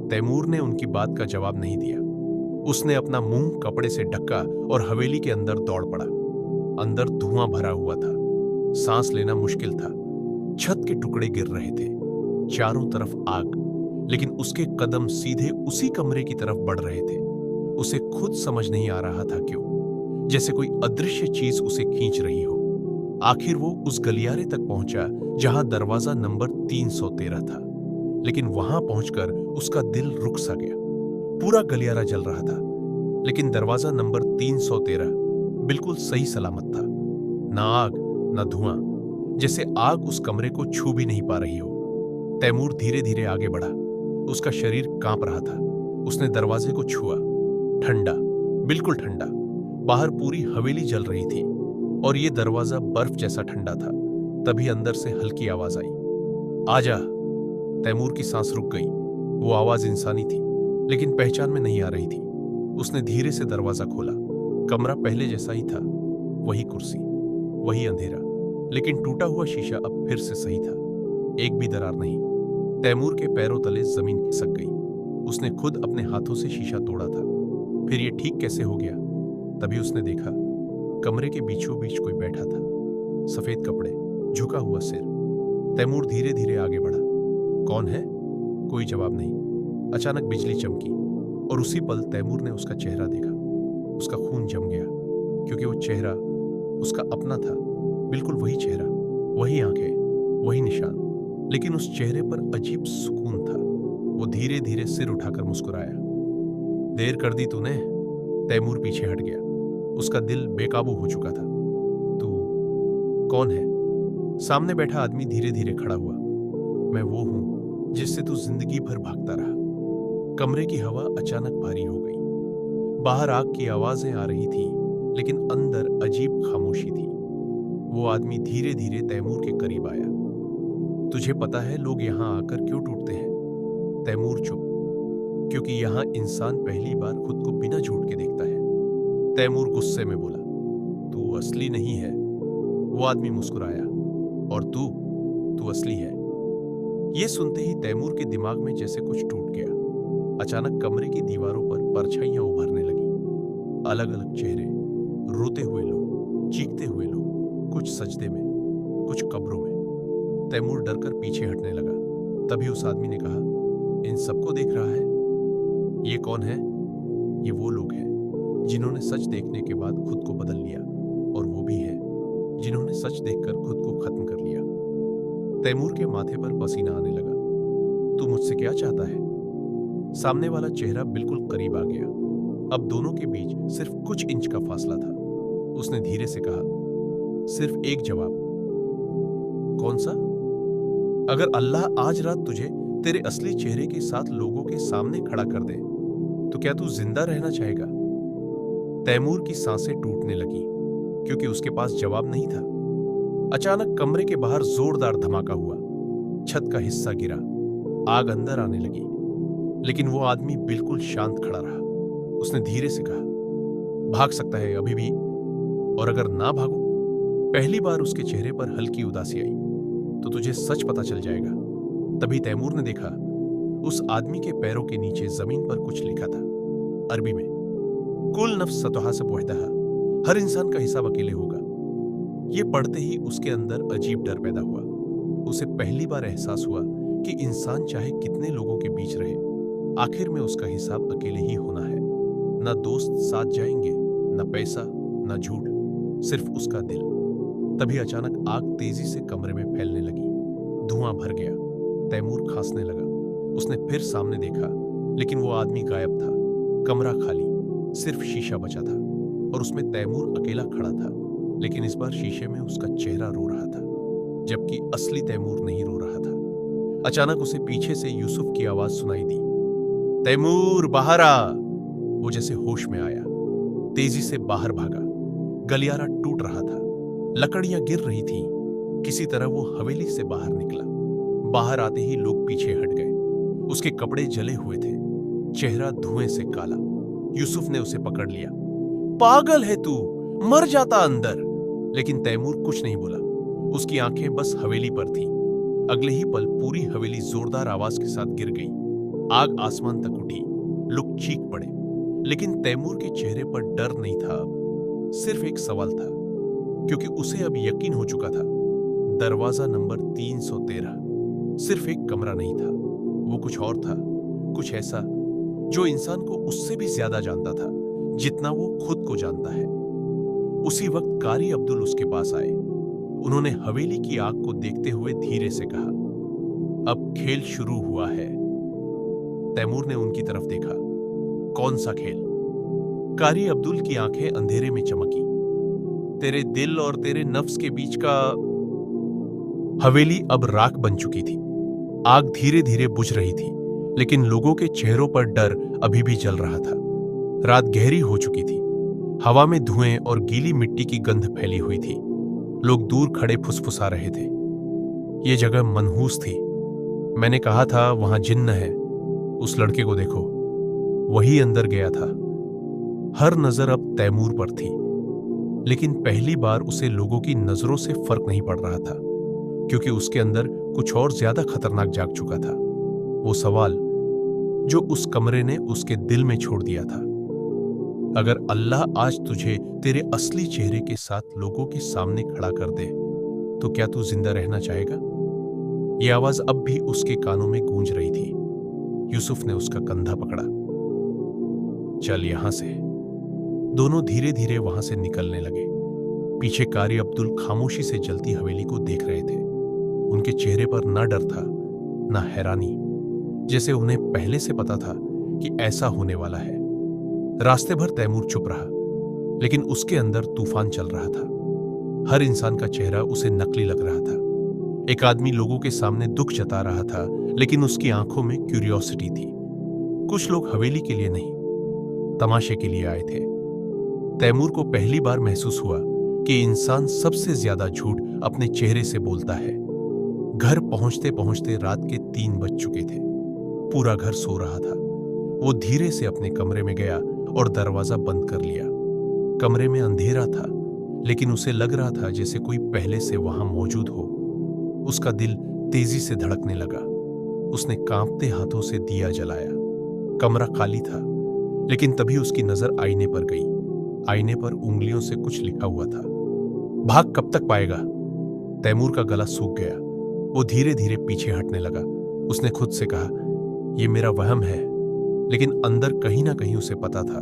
तैमूर ने उनकी बात का जवाब नहीं दिया। उसने अपना मुंह कपड़े से ढका और हवेली के अंदर दौड़ पड़ा। अंदर धुआं भरा हुआ था, सांस लेना मुश्किल था। छत के टुकड़े गिर रहे थे, चारों तरफ आग, लेकिन उसके कदम सीधे उसी कमरे की तरफ बढ़ रहे थे। उसे खुद समझ नहीं आ रहा था क्यों, जैसे कोई अदृश्य चीज उसे खींच रही हो। आखिर वो उस गलियारे तक पहुंचा जहां दरवाजा नंबर 313 था, लेकिन वहां पहुंचकर उसका दिल रुक सा गया। पूरा गलियारा जल रहा था, लेकिन दरवाजा नंबर 313 बिल्कुल सही सलामत था। ना आग ना धुआं, जैसे आग उस कमरे को छू भी नहीं पा रही हो। तैमूर धीरे धीरे आगे बढ़ा। उसका शरीर कांप रहा था। उसने दरवाजे को छुआ। ठंडा, बिल्कुल ठंडा। बाहर पूरी हवेली जल रही थी और ये दरवाजा बर्फ जैसा ठंडा था। तभी अंदर से हल्की आवाज आई, आजा। तैमूर की सांस रुक गई। वो आवाज इंसानी थी, लेकिन पहचान में नहीं आ रही थी। उसने धीरे से दरवाजा खोला। कमरा पहले जैसा ही था, वही कुर्सी, वही अंधेरा, लेकिन टूटा हुआ शीशा अब फिर से सही था। एक भी दरार नहीं। तैमूर के पैरों तले जमीन खिसक गई। उसने खुद अपने हाथों से शीशा तोड़ा था। फिर ये ठीक कैसे हो गया? तभी उसने देखा, कमरे के बीचों बीच कोई बैठा था, सफेद कपड़े, झुका हुआ सिर। तैमूर धीरे धीरे आगे बढ़ा। कौन है? कोई जवाब नहीं। अचानक बिजली चमकी और उसी पल तैमूर ने उसका चेहरा देखा। उसका खून जम गया, क्योंकि वो चेहरा उसका अपना था। बिल्कुल वही चेहरा, वही आंखें, वही निशान, लेकिन उस चेहरे पर अजीब सुकून था। वो धीरे धीरे सिर उठाकर मुस्कुराया। देर कर दी तूने। तैमूर पीछे हट गया। उसका दिल बेकाबू हो चुका था। तू कौन है? सामने बैठा आदमी धीरे धीरे खड़ा हुआ। मैं वो हूं जिससे तू जिंदगी भर भागता रहा। कमरे की हवा अचानक भारी हो गई। बाहर आग की आवाजें आ रही थी, लेकिन अंदर अजीब खामोशी थी। वो आदमी धीरे धीरे तैमूर के करीब आया। तुझे पता है लोग यहां आकर क्यों टूटते हैं? तैमूर चुप, क्योंकि यहां इंसान पहली बार खुद को बिना झूठ के देखता है। तैमूर गुस्से में बोला, तू असली नहीं है। वो आदमी मुस्कुराया, और तू असली है। ये सुनते ही तैमूर के दिमाग में जैसे कुछ टूट गया। अचानक कमरे की दीवारों पर परछाइयां उभरने लगी। अलग अलग चेहरे, रोते हुए लोग, चीखते हुए लोग, कुछ सजदे में, कुछ कब्रों में। तैमूर डरकर पीछे हटने लगा। तभी उस आदमी ने कहा, इन सबको देख रहा है? ये कौन है? ये वो लोग हैं जिन्होंने सच देखने के बाद खुद को बदल लिया, और वो भी है जिन्होंने सच देखकर खुद को खत्म कर लिया। तैमूर के माथे पर पसीना आने लगा। तू मुझसे क्या चाहता है? सामने वाला चेहरा बिल्कुल करीब आ गया। अब दोनों के बीच सिर्फ कुछ इंच का फासला था। उसने धीरे से कहा, सिर्फ एक जवाब। कौन सा? अगर अल्लाह आज रात तुझे तेरे असली चेहरे के साथ लोगों के सामने खड़ा कर दे, तो क्या तू जिंदा रहना चाहेगा? तैमूर की सांसें टूटने लगी, क्योंकि उसके पास जवाब नहीं था। अचानक कमरे के बाहर जोरदार धमाका हुआ। छत का हिस्सा गिरा। आग अंदर आने लगी, लेकिन वो आदमी बिल्कुल शांत खड़ा रहा। उसने धीरे से कहा, भाग सकता है अभी भी, और अगर ना भागो पहली बार उसके चेहरे पर हल्की उदासी आई। तो तुझे सच पता चल जाएगा। तभी तैमूर ने देखा, उस आदमी के पैरों के नीचे जमीन पर कुछ लिखा था, अरबी में, कुल नफ्स सतहासब वहदहा, हर इंसान का हिसाब अकेले होगा। ये पढ़ते ही उसके अंदर अजीब डर पैदा हुआ। उसे पहली बार एहसास हुआ कि इंसान चाहे कितने लोगों के बीच रहे, आखिर में उसका हिसाब अकेले ही होना है। ना दोस्त साथ जाएंगे, ना पैसा, ना झूठ, सिर्फ उसका दिल। तभी अचानक आग तेजी से कमरे में फैलने लगी। धुआं भर गया। तैमूर खांसने लगा। उसने फिर सामने देखा, लेकिन वो आदमी गायब था। कमरा खाली, सिर्फ शीशा बचा था और उसमें तैमूर अकेला खड़ा था। लेकिन इस बार शीशे में उसका चेहरा रो रहा था, जबकि असली तैमूर नहीं रो रहा था। अचानक उसे पीछे से यूसुफ की आवाज सुनाई दी, तैमूर बाहर आ। वो जैसे होश में आया, तेजी से बाहर भागा। गलियारा टूट रहा था, लकड़ियां गिर रही थीं। किसी तरह वो हवेली से बाहर निकला। बाहर आते ही लोग पीछे हट गए। उसके कपड़े जले हुए थे, चेहरा धुएं से काला। यूसुफ ने उसे पकड़ लिया। पागल है तू, मर जाता अंदर। लेकिन तैमूर कुछ नहीं बोला। उसकी आंखें बस हवेली पर थीं। अगले ही पल पूरी हवेली जोरदार आवाज के साथ गिर गई। आग आसमान तक उठी। लोग चीख पड़े, लेकिन तैमूर के चेहरे पर डर नहीं था। अब सिर्फ एक सवाल था, क्योंकि उसे अब यकीन हो चुका था, दरवाजा नंबर 313 सिर्फ एक कमरा नहीं था, वो कुछ और था। कुछ ऐसा जो इंसान को उससे भी ज्यादा जानता था जितना वो खुद को जानता है। उसी वक्त कारी अब्दुल उसके पास आए। उन्होंने हवेली की आग को देखते हुए धीरे से कहा, अब खेल शुरू हुआ है। तैमूर ने उनकी तरफ देखा। कौन सा खेल? कारी अब्दुल की आंखें अंधेरे में चमकी। तेरे दिल और तेरे नफ्स के बीच का। हवेली अब राख बन चुकी थी। आग धीरे धीरे बुझ रही थी, लेकिन लोगों के चेहरों पर डर अभी भी जल रहा था। रात गहरी हो चुकी थी। हवा में धुएं और गीली मिट्टी की गंध फैली हुई थी। लोग दूर खड़े फुसफुसा रहे थे। ये जगह मनहूस थी। मैंने कहा था वहां जिन्न है। उस लड़के को देखो, वही अंदर गया था। हर नजर अब तैमूर पर थी, लेकिन पहली बार उसे लोगों की नजरों से फर्क नहीं पड़ रहा था, क्योंकि उसके अंदर कुछ और ज्यादा खतरनाक जाग चुका था। वो सवाल जो उस कमरे ने उसके दिल में छोड़ दिया था। अगर अल्लाह आज तुझे तेरे असली चेहरे के साथ लोगों के सामने खड़ा कर दे, तो क्या तू जिंदा रहना चाहेगा? यह आवाज अब भी उसके कानों में गूंज रही थी। यूसुफ ने उसका कंधा पकड़ा। चल यहां से। दोनों धीरे धीरे वहां से निकलने लगे। पीछे कारी अब्दुल खामोशी से जलती हवेली को देख रहे थे। उनके चेहरे पर ना डर था, ना हैरानी, जैसे उन्हें पहले से पता था कि ऐसा होने वाला है। रास्ते भर तैमूर चुप रहा, लेकिन उसके अंदर तूफान चल रहा था। हर इंसान का चेहरा उसे नकली लग रहा था। एक आदमी लोगों के सामने दुख जता रहा था, लेकिन उसकी आंखों में क्यूरियोसिटी थी। कुछ लोग हवेली के लिए नहीं, तमाशे के लिए आए थे। तैमूर को पहली बार महसूस हुआ कि इंसान सबसे ज्यादा झूठ अपने चेहरे से बोलता है। घर पहुंचते पहुंचते रात के 3 बज चुके थे। पूरा घर सो रहा था। वो धीरे से अपने कमरे में गया और दरवाजा बंद कर लिया। कमरे में अंधेरा था, लेकिन उसे लग रहा था जैसे कोई पहले से वहां मौजूद हो। उसका दिल तेजी से धड़कने लगा। उसने कांपते हाथों से दिया जलाया। कमरा खाली था, लेकिन तभी उसकी नजर आईने पर गई। आईने पर उंगलियों से कुछ लिखा हुआ था। भाग कब तक पाएगा? तैमूर का गला सूख गया। वो धीरे धीरे पीछे हटने लगा। उसने खुद से कहा, यह मेरा वहम है, लेकिन अंदर कहीं ना कहीं उसे पता था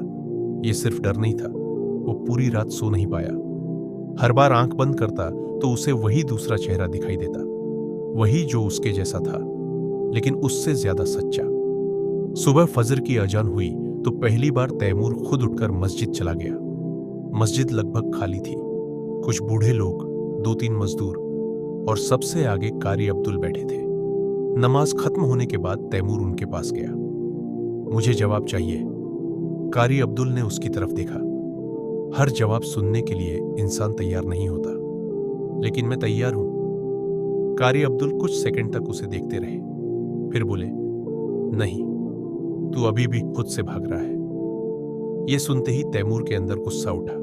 यह सिर्फ डर नहीं था। वो पूरी रात सो नहीं पाया। हर बार आंख बंद करता तो उसे वही दूसरा चेहरा दिखाई देता, वही जो उसके जैसा था, लेकिन उससे ज्यादा सच्चा। सुबह फजर की अजान हुई तो पहली बार तैमूर खुद उठकर मस्जिद चला गया। मस्जिद लगभग खाली थी। कुछ बूढ़े लोग, 2-3 मजदूर और सबसे आगे कारी अब्दुल बैठे थे। नमाज खत्म होने के बाद तैमूर उनके पास गया। मुझे जवाब चाहिए। कारी अब्दुल ने उसकी तरफ देखा। हर जवाब सुनने के लिए इंसान तैयार नहीं होता, लेकिन मैं तैयार हूं। कारी अब्दुल कुछ सेकंड तक उसे देखते रहे, फिर बोले, नहीं, तू अभी भी खुद से भाग रहा है। यह सुनते ही तैमूर के अंदर गुस्सा उठा।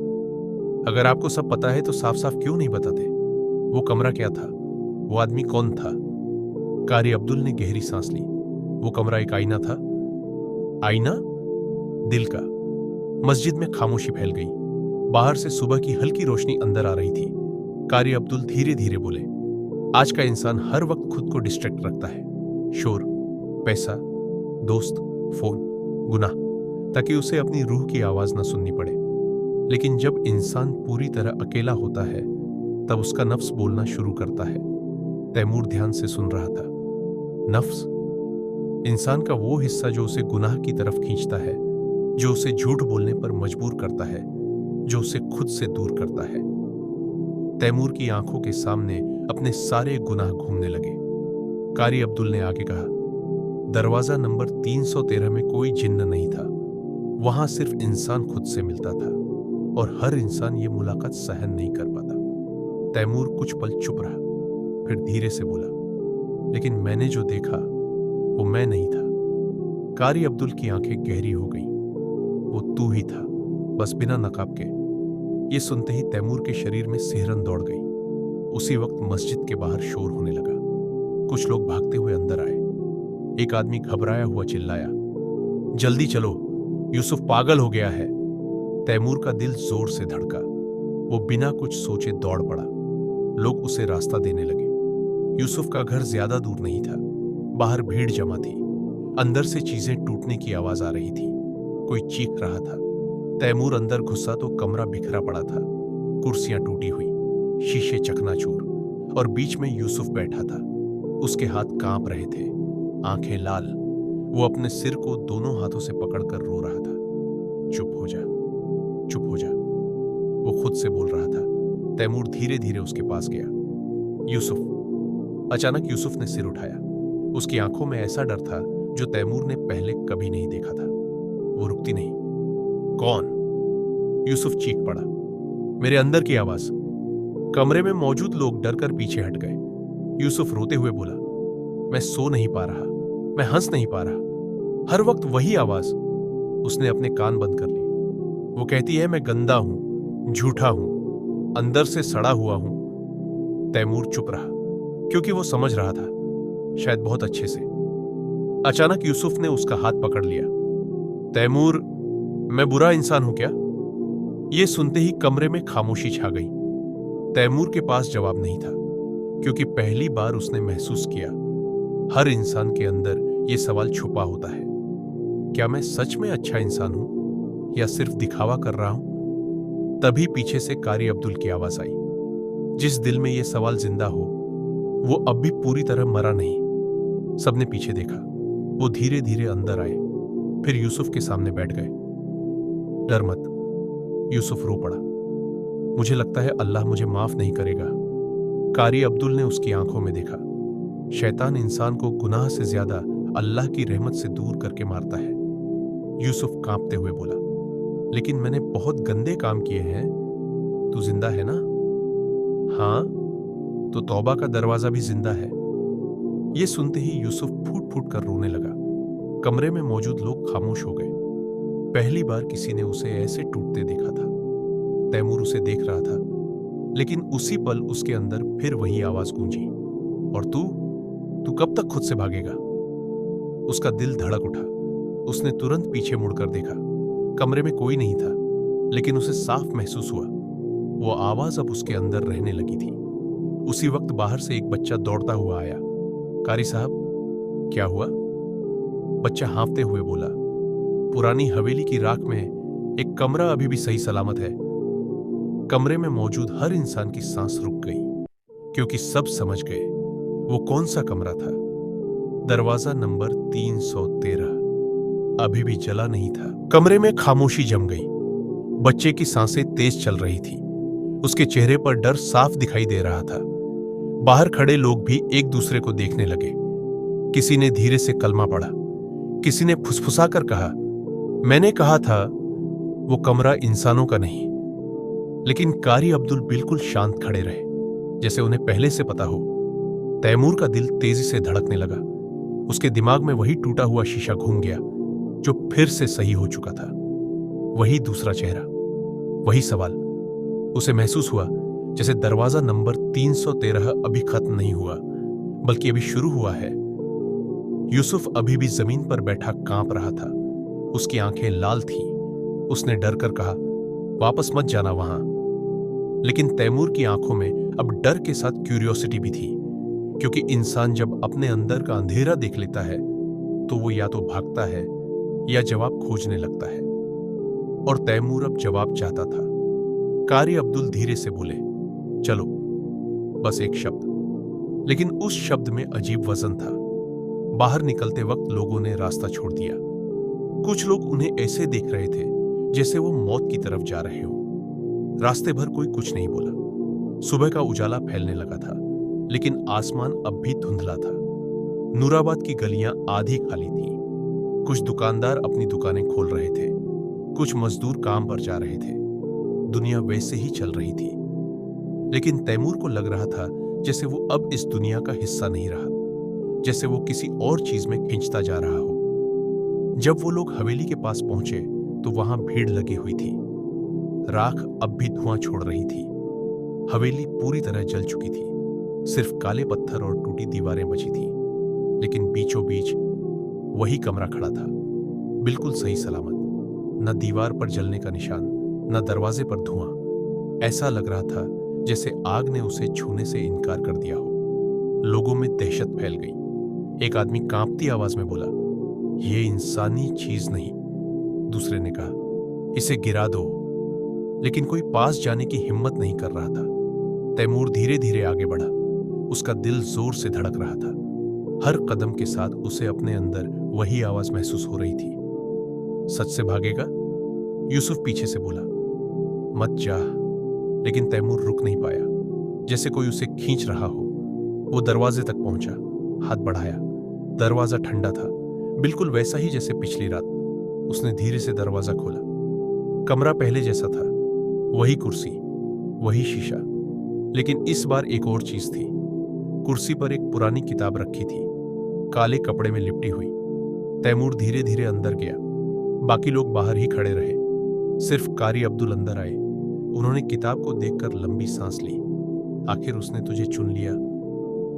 अगर आपको सब पता है तो साफ साफ क्यों नहीं बताते? वो कमरा क्या था? वो आदमी कौन था? कारी अब्दुल ने गहरी सांस ली। वो कमरा एक आईना था। आईना? दिल का। मस्जिद में खामोशी फैल गई। बाहर से सुबह की हल्की रोशनी अंदर आ रही थी। कारी अब्दुल धीरे धीरे बोले, आज का इंसान हर वक्त खुद को डिस्ट्रैक्ट रखता है। शोर, पैसा, दोस्त, फोन, गुनाह, ताकि उसे अपनी रूह की आवाज न सुननी पड़े। लेकिन जब इंसान पूरी तरह अकेला होता है तब उसका नफ्स बोलना शुरू करता है। तैमूर ध्यान से सुन रहा था। नफ्स, इंसान का वो हिस्सा जो उसे गुनाह की तरफ खींचता है, जो उसे झूठ बोलने पर मजबूर करता है, जो उसे खुद से दूर करता है। तैमूर की आंखों के सामने अपने सारे गुनाह घूमने लगे। कारी अब्दुल ने आगे कहा, दरवाजा नंबर 313 में कोई जिन्न नहीं था। वहां सिर्फ इंसान खुद से मिलता था और हर इंसान ये मुलाकात सहन नहीं कर पाता। तैमूर कुछ पल चुप रहा, फिर धीरे से बोला, लेकिन मैंने जो देखा वो मैं नहीं था। कारी अब्दुल की आंखें गहरी हो गईं। वो तू ही था, बस बिना नकाब के। ये सुनते ही तैमूर के शरीर में सिहरन दौड़ गई। उसी वक्त मस्जिद के बाहर शोर होने लगा। कुछ लोग भागते हुए अंदर आए। एक आदमी घबराया हुआ चिल्लाया, जल्दी चलो, यूसुफ पागल हो गया है। तैमूर का दिल जोर से धड़का। वो बिना कुछ सोचे दौड़ पड़ा। लोग उसे रास्ता देने लगे। यूसुफ का घर ज्यादा दूर नहीं था। बाहर भीड़ जमा थी। अंदर से चीजें टूटने की आवाज आ रही थी। कोई चीख रहा था। तैमूर अंदर घुसा तो कमरा बिखरा पड़ा था। कुर्सियां टूटी हुई, शीशे चकनाचूर, और बीच में यूसुफ बैठा था। उसके हाथ कांप रहे थे, आंखें लाल। वो अपने सिर को दोनों हाथों से पकड़कर रो रहा था। चुप हो जा, चुप हो जा, वो खुद से बोल रहा था। तैमूर धीरे धीरे उसके पास गया। यूसुफ। अचानक यूसुफ ने सिर उठाया। उसकी आंखों में ऐसा डर था जो तैमूर ने पहले कभी नहीं देखा था। वो रुकती नहीं। कौन? यूसुफ चीख पड़ा। मेरे अंदर की आवाज। कमरे में मौजूद लोग डरकर पीछे हट गए। यूसुफ रोते हुए बोला, मैं सो नहीं पा रहा, मैं हंस नहीं पा रहा। हर वक्त वही आवाज। उसने अपने कान बंद कर लिए। वो कहती है, मैं गंदा हूं, झूठा हूं, अंदर से सड़ा हुआ हूं। तैमूर चुप रहा, क्योंकि वो समझ रहा था, शायद बहुत अच्छे से। अचानक यूसुफ ने उसका हाथ पकड़ लिया। तैमूर, मैं बुरा इंसान हूं क्या? ये सुनते ही कमरे में खामोशी छा गई। तैमूर के पास जवाब नहीं था, क्योंकि पहली बार उसने महसूस किया, हर इंसान के अंदर यह सवाल छुपा होता है, क्या मैं सच में अच्छा इंसान हूं या सिर्फ दिखावा कर रहा हूं? तभी पीछे से कारी अब्दुल की आवाज आई। जिस दिल में यह सवाल जिंदा हो वो अब भी पूरी तरह मरा नहीं। सबने पीछे देखा। वो धीरे धीरे अंदर आए, फिर यूसुफ के सामने बैठ गए। डर मत, यूसुफ रो पड़ा। मुझे लगता है अल्लाह मुझे माफ नहीं करेगा। कारी अब्दुल ने उसकी आंखों में देखा। शैतान इंसान को गुनाह से ज्यादा अल्लाह की रहमत से दूर करके मारता है। यूसुफ कांपते हुए बोला, लेकिन मैंने बहुत गंदे काम किए हैं। तू जिंदा है ना? हाँ, तो तौबा का दरवाजा भी जिंदा है। ये सुनते ही यूसुफ फूट फूट कर रोने लगा। कमरे में मौजूद लोग खामोश हो गए। पहली बार किसी ने उसे ऐसे टूटते देखा था। तैमूर उसे देख रहा था, लेकिन उसी पल उसके अंदर फिर वही आवाज गूंजी, और तू कब तक खुद से भागेगा? उसका दिल धड़क उठा। उसने तुरंत पीछे मुड़कर देखा। कमरे में कोई नहीं था, लेकिन उसे साफ महसूस हुआ, वो आवाज अब उसके अंदर रहने लगी थी। उसी वक्त बाहर से एक बच्चा दौड़ता हुआ आया। कारी साहब, क्या हुआ? बच्चा हाँफते हुए बोला, पुरानी हवेली की राख में एक कमरा अभी भी सही सलामत है। कमरे में मौजूद हर इंसान की सांस रुक गई, क्योंकि सब समझ गए वो कौन सा कमरा था। दरवाजा नंबर 313 अभी भी जला नहीं था। कमरे में खामोशी जम गई। बच्चे की सांसें तेज चल रही थी। उसके चेहरे पर डर साफ दिखाई दे रहा था। बाहर खड़े लोग भी एक दूसरे को देखने लगे। किसी ने धीरे से कलमा पढ़ा, किसी ने फुसफुसा कर कहा, मैंने कहा था वो कमरा इंसानों का नहीं। लेकिन कारी अब्दुल बिल्कुल शांत खड़े रहे, जैसे उन्हें पहले से पता हो। तैमूर का दिल तेजी से धड़कने लगा। उसके दिमाग में वही टूटा हुआ शीशा घूम गया जो फिर से सही हो चुका था। वही दूसरा चेहरा, वही सवाल। उसे महसूस हुआ जैसे दरवाजा नंबर 313 अभी खत्म नहीं हुआ, बल्कि अभी शुरू हुआ है। यूसुफ अभी भी जमीन पर बैठा कांप रहा था। उसकी आंखें लाल थीं। उसने डर कर कहा, वापस मत जाना वहां। लेकिन तैमूर की आंखों में अब डर के साथ क्यूरियोसिटी भी थी, क्योंकि इंसान जब अपने अंदर का अंधेरा देख लेता है तो वो या तो भागता है या जवाब खोजने लगता है। और तैमूर अब जवाब चाहता था। कारी अब्दुल धीरे से बोले, चलो, बस एक शब्द। लेकिन उस शब्द में अजीब वजन था। बाहर निकलते वक्त लोगों ने रास्ता छोड़ दिया। कुछ लोग उन्हें ऐसे देख रहे थे जैसे वो मौत की तरफ जा रहे हो। रास्ते भर कोई कुछ नहीं बोला। सुबह का उजाला फैलने लगा था, लेकिन आसमान अब भी धुंधला था। नूराबाद की गलियां आधी खाली थीं। कुछ दुकानदार अपनी दुकानें खोल रहे थे, कुछ मजदूर काम पर जा रहे थे। दुनिया वैसे ही चल रही थी। लेकिन तैमूर को लग रहा था जैसे वो अब इस दुनिया का हिस्सा नहीं रहा, जैसे वो किसी और चीज में खिंचता जा रहा हो। जब वो लोग हवेली के पास पहुंचे तो वहां भीड़ लगी हुई थी। राख अब भी धुआं छोड़ रही थी। हवेली पूरी तरह जल चुकी थी। सिर्फ काले पत्थर और टूटी दीवारें बची थीं। लेकिन बीचों बीच वही कमरा खड़ा था, बिल्कुल सही सलामत। न दीवार पर जलने का निशान, न दरवाजे पर धुआं। ऐसा लग रहा था जैसे आग ने उसे छूने से इनकार कर दिया हो। लोगों में दहशत फैल गई। एक आदमी कांपती आवाज में बोला, ये इंसानी चीज नहीं। दूसरे ने कहा, इसे गिरा दो। लेकिन कोई पास जाने की हिम्मत नहीं कर रहा था। तैमूर धीरे धीरे आगे बढ़ा। उसका दिल जोर से धड़क रहा था। हर कदम के साथ उसे अपने अंदर वही आवाज महसूस हो रही थी। सच से भागेगा? यूसुफ पीछे से बोला, मत जा। लेकिन तैमूर रुक नहीं पाया, जैसे कोई उसे खींच रहा हो। वो दरवाजे तक पहुंचा, हाथ बढ़ाया। दरवाजा ठंडा था, बिल्कुल वैसा ही जैसे पिछली रात। उसने धीरे से दरवाजा खोला। कमरा पहले जैसा था, वही कुर्सी, वही शीशा। लेकिन इस बार एक और चीज थी। कुर्सी पर एक पुरानी किताब रखी थी, काले कपड़े में लिपटी हुई। तैमूर धीरे धीरे अंदर गया। बाकी लोग बाहर ही खड़े रहे। सिर्फ कारी अब्दुल अंदर आए। उन्होंने किताब को देखकर लंबी सांस ली। आखिर उसने तुझे चुन लिया?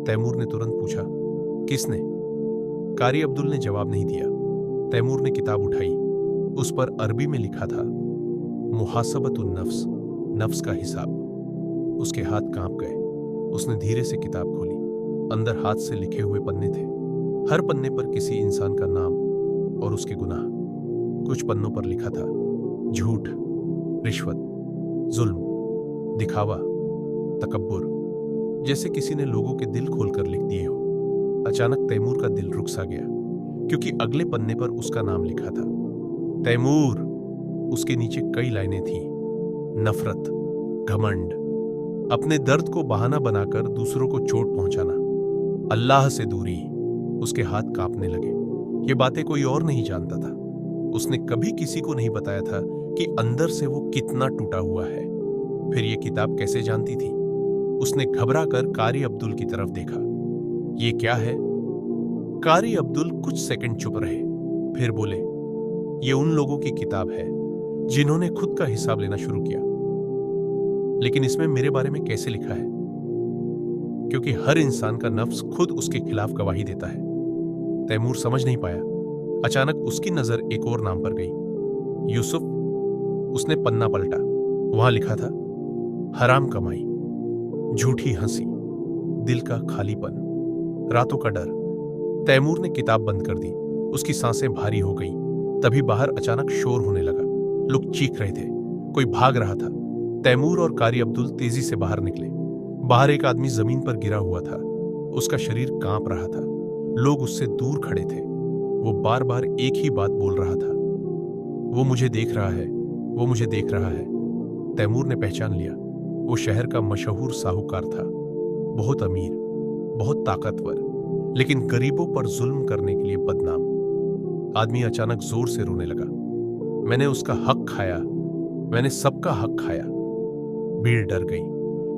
तैमूर ने तुरंत पूछा। किसने? कारी अब्दुल ने जवाब नहीं दिया। तैमूर ने किताब उठाई। उस पर अरबी में लिखा था, मुहासबतुन नफ्स, नफ्स का हिसाब। उसके हाथ कांप गए। उसने धीरे से किताब खोली। अंदर हाथ से लिखे हुए पन्ने थे। हर पन्ने पर किसी इंसान का नाम और उसके गुनाह। कुछ पन्नों पर लिखा था, झूठ, रिश्वत, जुल्म, दिखावा, तकब्बुर। जैसे किसी ने लोगों के दिल खोलकर लिख दिए हो। अचानक तैमूर का दिल रुक सा गया, क्योंकि अगले पन्ने पर उसका नाम लिखा था, तैमूर। उसके नीचे कई लाइनें थीं। नफरत, घमंड, अपने दर्द को बहाना बनाकर दूसरों को चोट पहुंचाना, अल्लाह से दूरी। उसके हाथ कांपने लगे। ये बातें कोई और नहीं जानता था। उसने कभी किसी को नहीं बताया था कि अंदर से वो कितना टूटा हुआ है। फिर ये किताब कैसे जानती थी? उसने घबरा कर कारी अब्दुल की तरफ देखा। ये क्या है? कारी अब्दुल कुछ सेकंड चुप रहे, फिर बोले, ये उन लोगों की किताब है जिन्होंने खुद का हिसाब लेना शुरू किया। लेकिन इसमें मेरे बारे में कैसे लिखा है? क्योंकि हर इंसान का नफ्स खुद उसके खिलाफ गवाही देता है। तैमूर समझ नहीं पाया। अचानक उसकी नजर एक और नाम पर गई, यूसुफ। उसने पन्ना पलटा। वहां लिखा था, हराम कमाई, झूठी हंसी, दिल का खालीपन, रातों का डर। तैमूर ने किताब बंद कर दी। उसकी सांसें भारी हो गईं। तभी बाहर अचानक शोर होने लगा। लोग चीख रहे थे, कोई भाग रहा था। तैमूर और कारी अब्दुल तेजी से बाहर निकले। बाहर एक आदमी जमीन पर गिरा हुआ था। उसका शरीर कांप रहा था। लोग उससे दूर खड़े थे। वो बार बार एक ही बात बोल रहा था, वो मुझे देख रहा है, वो मुझे देख रहा है। तैमूर ने पहचान लिया। वो शहर का मशहूर साहूकार था, बहुत अमीर, बहुत ताकतवर, लेकिन गरीबों पर जुल्म करने के लिए बदनाम। आदमी अचानक जोर से रोने लगा। मैंने उसका हक खाया, मैंने सबका हक खाया। भीड़ डर गई,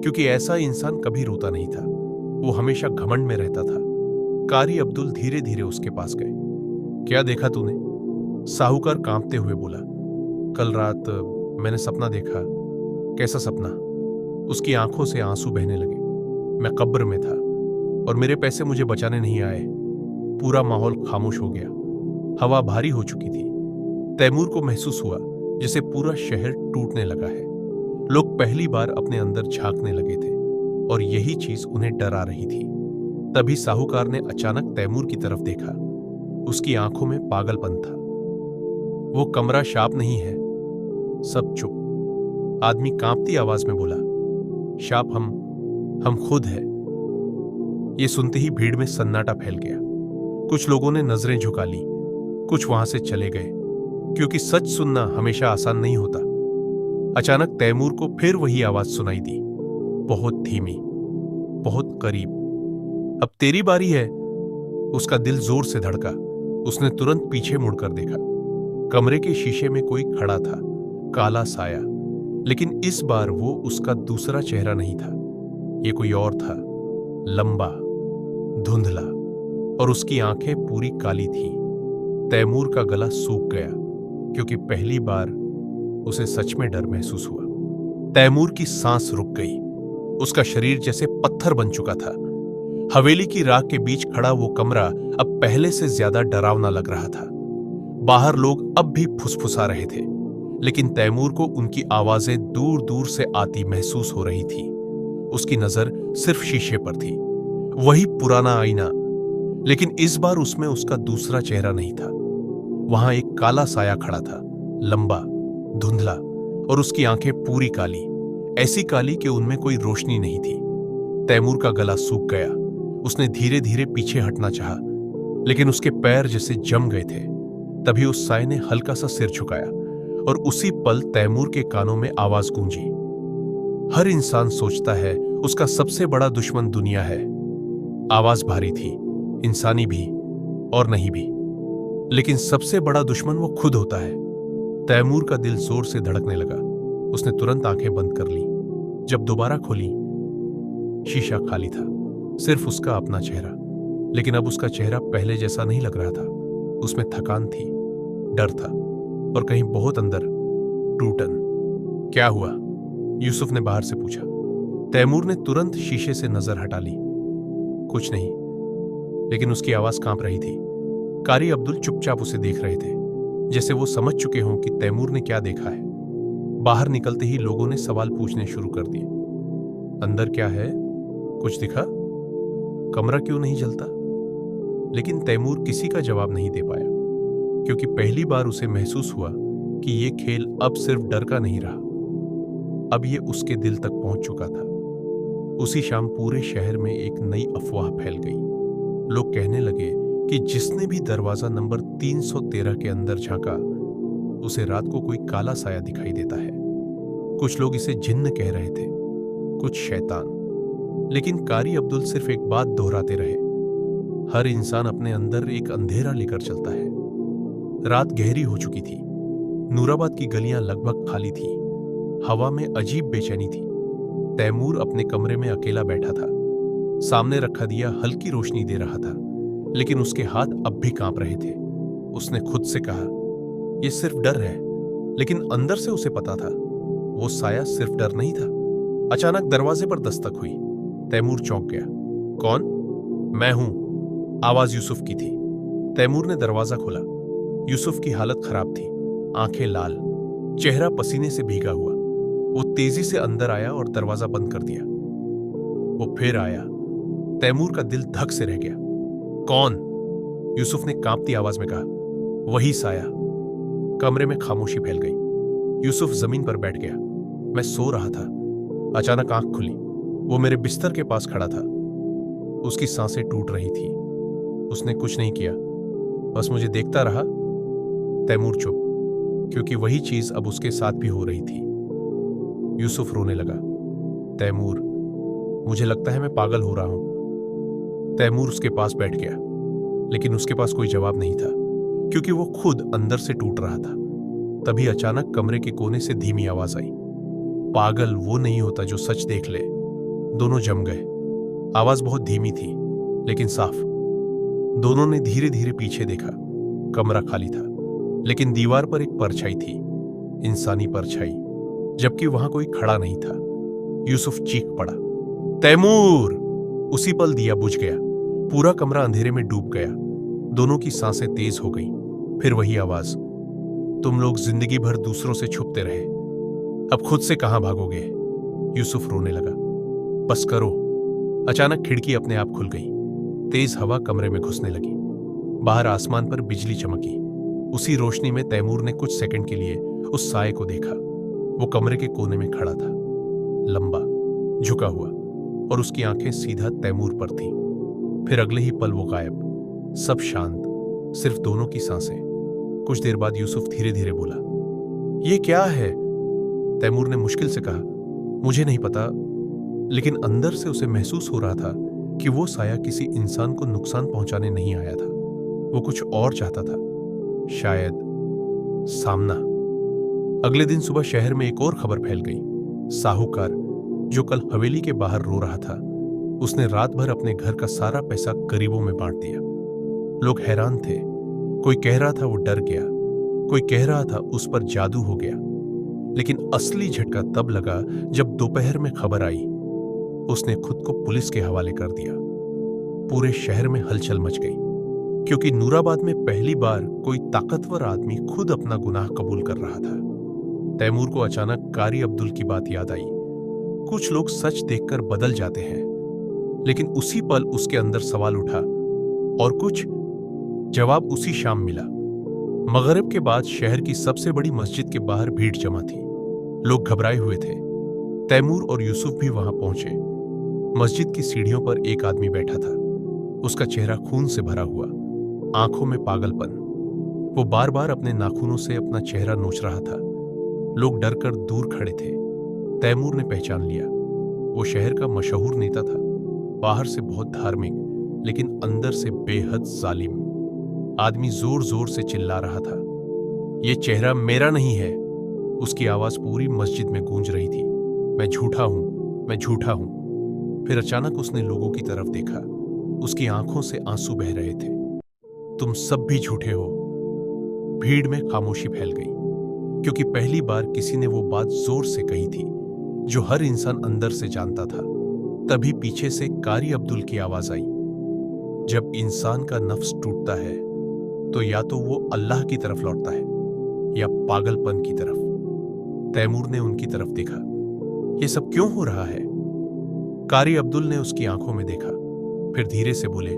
क्योंकि ऐसा इंसान कभी रोता नहीं था। वो हमेशा घमंड में रहता था। कारी अब्दुल धीरे धीरे उसके पास गए। क्या देखा तूने? साहूकार कांपते हुए बोला, कल रात मैंने सपना देखा। कैसा सपना? उसकी आंखों से आंसू बहने लगे। मैं कब्र में था और मेरे पैसे मुझे बचाने नहीं आए। पूरा माहौल खामोश हो गया। हवा भारी हो चुकी थी। तैमूर को महसूस हुआ जैसे पूरा शहर टूटने लगा है। लोग पहली बार अपने अंदर झांकने लगे थे और यही चीज उन्हें डरा रही थी। तभी साहूकार ने अचानक तैमूर की तरफ देखा। उसकी आंखों में पागलपन था। वो कमरा शाप नहीं है। सब चुप। आदमी कांपती आवाज में बोला, शाप हम खुद है। ये सुनते ही भीड़ में सन्नाटा फैल गया। कुछ लोगों ने नजरें झुका ली, कुछ वहां से चले गए, क्योंकि सच सुनना हमेशा आसान नहीं होता। अचानक तैमूर को फिर वही आवाज सुनाई दी, बहुत धीमी, बहुत करीब। अब तेरी बारी है। उसका दिल जोर से धड़का। उसने तुरंत पीछे मुड़कर देखा। कमरे के शीशे में कोई खड़ा था, काला साया। लेकिन इस बार वो उसका दूसरा चेहरा नहीं था। ये कोई और था, लंबा, धुंधला, और उसकी आंखें पूरी काली थीं। तैमूर का गला सूख गया, क्योंकि पहली बार उसे सच में डर महसूस हुआ। तैमूर की सांस रुक गई। उसका शरीर जैसे पत्थर बन चुका था। हवेली की राख के बीच खड़ा वो कमरा अब पहले से ज्यादा डरावना लग रहा था। बाहर लोग अब भी फुसफुसा रहे थे, लेकिन तैमूर को उनकी आवाजें दूर दूर से आती महसूस हो रही थी। उसकी नजर सिर्फ शीशे पर थी, वही पुराना आईना, लेकिन इस बार उसमें उसका दूसरा चेहरा नहीं था। वहां एक काला साया खड़ा था, लंबा, धुंधला, और उसकी आंखें पूरी काली, ऐसी काली कि उनमें कोई रोशनी नहीं थी। तैमूर का गला सूख गया। उसने धीरे धीरे पीछे हटना चाहा, लेकिन उसके पैर जैसे जम गए थे। तभी उस साये ने हल्का सा सिर झुकाया और उसी पल तैमूर के कानों में आवाज गूंजी। हर इंसान सोचता है उसका सबसे बड़ा दुश्मन दुनिया है। आवाज भारी थी, इंसानी भी और नहीं भी, लेकिन सबसे बड़ा दुश्मन वो खुद होता है। तैमूर का दिल जोर से धड़कने लगा। उसने तुरंत आंखें बंद कर ली। जब दोबारा खोली, शीशा खाली था, सिर्फ उसका अपना चेहरा। लेकिन अब उसका चेहरा पहले जैसा नहीं लग रहा था। उसमें थकान थी, डर था, और कहीं बहुत अंदर टूटन। क्या हुआ? यूसुफ ने बाहर से पूछा। तैमूर ने तुरंत शीशे से नजर हटा ली। कुछ नहीं, लेकिन उसकी आवाज कांप रही थी। कारी अब्दुल चुपचाप उसे देख रहे थे, जैसे वो समझ चुके हों कि तैमूर ने क्या देखा है। बाहर निकलते ही लोगों ने सवाल पूछने शुरू कर दिए। अंदर क्या है? कुछ दिखा? कमरा क्यों नहीं जलता? लेकिन तैमूर किसी का जवाब नहीं दे पाया, क्योंकि पहली बार उसे महसूस हुआ कि ये खेल अब सिर्फ डर का नहीं रहा, अब ये उसके दिल तक पहुंच चुका था। उसी शाम पूरे शहर में एक नई अफवाह फैल गई। लोग कहने लगे कि जिसने भी दरवाजा नंबर 313 के अंदर झांका, उसे रात को कोई काला साया दिखाई देता है। कुछ लोग इसे जिन्न कह रहे थे, कुछ शैतान। लेकिन कारी अब्दुल सिर्फ एक बात दोहराते रहे, हर इंसान अपने अंदर एक अंधेरा लेकर चलता है। रात गहरी हो चुकी थी। नूराबाद की गलियां लगभग खाली थीं। हवा में अजीब बेचैनी थी। तैमूर अपने कमरे में अकेला बैठा था। सामने रखा दिया हल्की रोशनी दे रहा था, लेकिन उसके हाथ अब भी कांप रहे थे। उसने खुद से कहा, यह सिर्फ डर है, लेकिन अंदर से उसे पता था वो साया सिर्फ डर नहीं था। अचानक दरवाजे पर दस्तक हुई। तैमूर चौंक गया। कौन? मैं हूं। आवाज यूसुफ की थी। तैमूर ने दरवाजा खोला। यूसुफ की हालत खराब थी, आंखें लाल, चेहरा पसीने से भीगा हुआ। वो तेजी से अंदर आया और दरवाजा बंद कर दिया। वो फिर आया। तैमूर का दिल धक से रह गया। कौन? यूसुफ ने कांपती आवाज में कहा। वही साया। कमरे में खामोशी फैल गई। यूसुफ जमीन पर बैठ गया। मैं सो रहा था। अचानक आंख खुली। वो मेरे बिस्तर के पास खड़ा था। उसकी सांसें टूट रही थी। उसने कुछ नहीं किया, बस मुझे देखता रहा। तैमूर चुप, क्योंकि वही चीज अब उसके साथ भी हो रही थी। यूसुफ रोने लगा। तैमूर, मुझे लगता है मैं पागल हो रहा हूं। तैमूर उसके पास बैठ गया, लेकिन उसके पास कोई जवाब नहीं था, क्योंकि वो खुद अंदर से टूट रहा था। तभी अचानक कमरे के कोने से धीमी आवाज आई। पागल वो नहीं होता जो सच देख ले। दोनों जम गए। आवाज बहुत धीमी थी, लेकिन साफ। दोनों ने धीरे धीरे पीछे देखा। कमरा खाली था, लेकिन दीवार पर एक परछाई थी, इंसानी परछाई, जबकि वहां कोई खड़ा नहीं था। यूसुफ चीख पड़ा, तैमूर! उसी पल दिया बुझ गया। पूरा कमरा अंधेरे में डूब गया। दोनों की सांसें तेज हो गईं। फिर वही आवाज, तुम लोग जिंदगी भर दूसरों से छुपते रहे, अब खुद से कहां भागोगे? यूसुफ रोने लगा। बस करो। अचानक खिड़की अपने आप खुल गई। तेज हवा कमरे में घुसने लगी। बाहर आसमान पर बिजली चमकी। उसी रोशनी में तैमूर ने कुछ सेकंड के लिए उस साये को देखा। वो कमरे के कोने में खड़ा था, लंबा, झुका हुआ, और उसकी आंखें सीधा तैमूर पर थीं। फिर अगले ही पल वो गायब। सब शांत, सिर्फ दोनों की सांसें। कुछ देर बाद यूसुफ धीरे धीरे बोला, ये क्या है? तैमूर ने मुश्किल से कहा, मुझे नहीं पता, लेकिन अंदर से उसे महसूस हो रहा था कि वो साया किसी इंसान को नुकसान पहुंचाने नहीं आया था। वो कुछ और चाहता था, शायद सामना। अगले दिन सुबह शहर में एक और खबर फैल गई। साहूकार, जो कल हवेली के बाहर रो रहा था, उसने रात भर अपने घर का सारा पैसा गरीबों में बांट दिया। लोग हैरान थे। कोई कह रहा था वो डर गया, कोई कह रहा था उस पर जादू हो गया। लेकिन असली झटका तब लगा जब दोपहर में खबर आई। उसने खुद को पुलिस के हवाले कर दिया। पूरे शहर में हलचल मच गई, क्योंकि नूराबाद में पहली बार कोई ताकतवर आदमी खुद अपना गुनाह कबूल कर रहा था। तैमूर को अचानक कारी अब्दुल की बात याद आई। कुछ लोग सच देखकर बदल जाते हैं, लेकिन उसी पल उसके अंदर सवाल उठा, और कुछ जवाब उसी शाम मिला। मगरिब के बाद शहर की सबसे बड़ी मस्जिद के बाहर भीड़ जमा थी। लोग घबराए हुए थे। तैमूर और यूसुफ भी वहां पहुंचे। मस्जिद की सीढ़ियों पर एक आदमी बैठा था। उसका चेहरा खून से भरा हुआ, आंखों में पागलपन। वो बार बार अपने नाखूनों से अपना चेहरा नोच रहा था। लोग डरकर दूर खड़े थे। तैमूर ने पहचान लिया। वो शहर का मशहूर नेता था, बाहर से बहुत धार्मिक, लेकिन अंदर से बेहद जालिम। आदमी जोर जोर से चिल्ला रहा था, ये चेहरा मेरा नहीं है। उसकी आवाज पूरी मस्जिद में गूंज रही थी, मैं झूठा हूं, मैं झूठा हूं। फिर अचानक उसने लोगों की तरफ देखा। उसकी आंखों से आंसू बह रहे थे। तुम सब भी झूठे हो। भीड़ में खामोशी फैल गई, क्योंकि पहली बार किसी ने वो बात जोर से कही थी जो हर इंसान अंदर से जानता था। तभी पीछे से कारी अब्दुल की आवाज आई, जब इंसान का नफ्स टूटता है तो या तो वो अल्लाह की तरफ लौटता है या पागलपन की तरफ। तैमूर ने उनकी तरफ देखा। ये सब क्यों हो रहा है? कारी अब्दुल ने उसकी आंखों में देखा, फिर धीरे से बोले,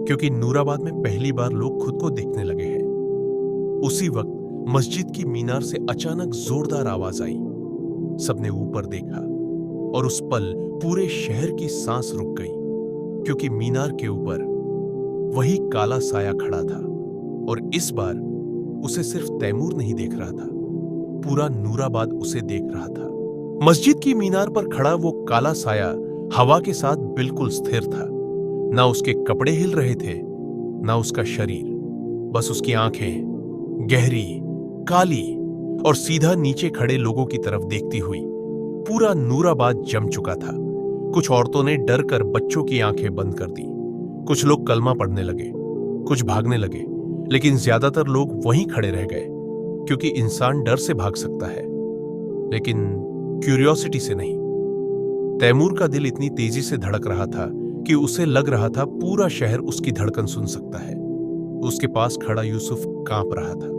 क्योंकि नूराबाद में पहली बार लोग खुद को देखने लगे हैं। उसी वक्त मस्जिद की मीनार से अचानक जोरदार आवाज आई। सबने ऊपर देखा, और उस पल पूरे शहर की सांस रुक गई, क्योंकि मीनार के ऊपर वही काला साया खड़ा था। और इस बार उसे सिर्फ तैमूर नहीं देख रहा था, पूरा नूराबाद उसे देख रहा था। मस्जिद की मीनार पर खड़ा वो काला साया हवा के साथ बिल्कुल स्थिर था। ना उसके कपड़े हिल रहे थे, ना उसका शरीर, बस उसकी आंखें गहरी, काली और सीधा नीचे खड़े लोगों की तरफ देखती हुई। पूरा नूराबाद जम चुका था। कुछ औरतों ने डर कर बच्चों की आंखें बंद कर दी। कुछ लोग कलमा पढ़ने लगे, कुछ भागने लगे, लेकिन ज्यादातर लोग वहीं खड़े रह गए, क्योंकि इंसान डर से भाग सकता है, लेकिन क्यूरियोसिटी से नहीं। तैमूर का दिल इतनी तेजी से धड़क रहा था कि उसे लग रहा था पूरा शहर उसकी धड़कन सुन सकता है। उसके पास खड़ा यूसुफ कांप रहा था।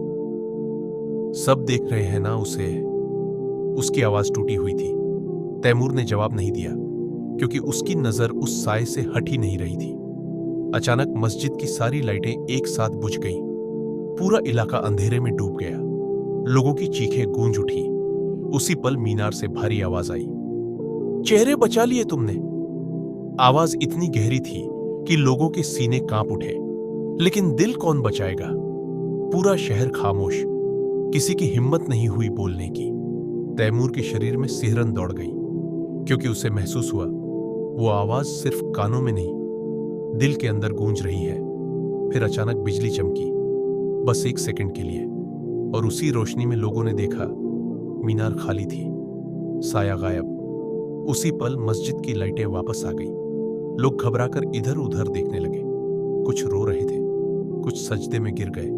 सब देख रहे हैं ना उसे? उसकी आवाज टूटी हुई थी। तैमूर ने जवाब नहीं दिया, क्योंकि उसकी नजर उस साए से हट ही नहीं रही थी। अचानक मस्जिद की सारी लाइटें एक साथ बुझ गईं। पूरा इलाका अंधेरे में डूब गया। लोगों की चीखें गूंज उठी। उसी पल मीनार से भारी आवाज आई, चेहरे बचा लिए तुमने। आवाज इतनी गहरी थी कि लोगों के सीने कांप उठे, लेकिन दिल कौन बचाएगा? पूरा शहर खामोश, किसी की हिम्मत नहीं हुई बोलने की। तैमूर के शरीर में सिहरन दौड़ गई, क्योंकि उसे महसूस हुआ वो आवाज सिर्फ कानों में नहीं, दिल के अंदर गूंज रही है। फिर अचानक बिजली चमकी, बस एक सेकंड के लिए, और उसी रोशनी में लोगों ने देखा मीनार खाली थी, साया गायब। उसी पल मस्जिद की लाइटें वापस आ गई। लोग घबराकर इधर उधर देखने लगे। कुछ रो रहे थे, कुछ सजदे में गिर गए,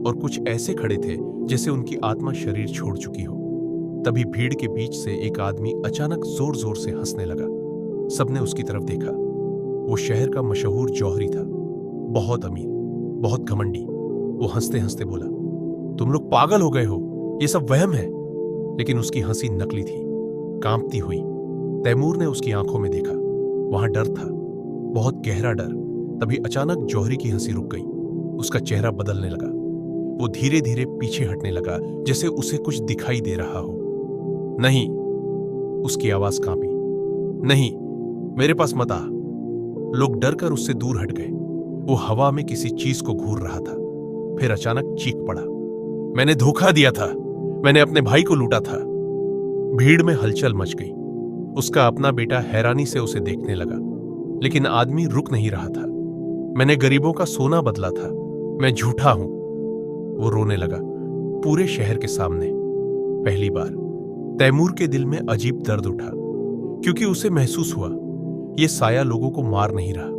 और कुछ ऐसे खड़े थे जैसे उनकी आत्मा शरीर छोड़ चुकी हो। तभी भीड़ के बीच से एक आदमी अचानक जोर जोर से हंसने लगा। सबने उसकी तरफ देखा। वो शहर का मशहूर जौहरी था, बहुत अमीर, बहुत घमंडी। वो हंसते हंसते बोला, तुम लोग पागल हो गए हो, ये सब वहम है। लेकिन उसकी हंसी नकली थी, कांपती हुई। तैमूर ने उसकी आंखों में देखा, वहां डर था, बहुत गहरा डर। तभी अचानक जौहरी की हंसी रुक गई। उसका चेहरा बदलने लगा। वो धीरे धीरे पीछे हटने लगा, जैसे उसे कुछ दिखाई दे रहा हो। नहीं, उसकी आवाज कांपी, नहीं, मेरे पास मत आ। लोग डर कर उससे दूर हट गए। वो हवा में किसी चीज को घूर रहा था। फिर अचानक चीख पड़ा, मैंने धोखा दिया था, मैंने अपने भाई को लूटा था। भीड़ में हलचल मच गई। उसका अपना बेटा हैरानी से उसे देखने लगा, लेकिन आदमी रुक नहीं रहा था। मैंने गरीबों का सोना बदला था, मैं झूठा हूं। वो रोने लगा, पूरे शहर के सामने। पहली बार तैमूर के दिल में अजीब दर्द उठा, क्योंकि उसे महसूस हुआ ये साया लोगों को मार नहीं रहा,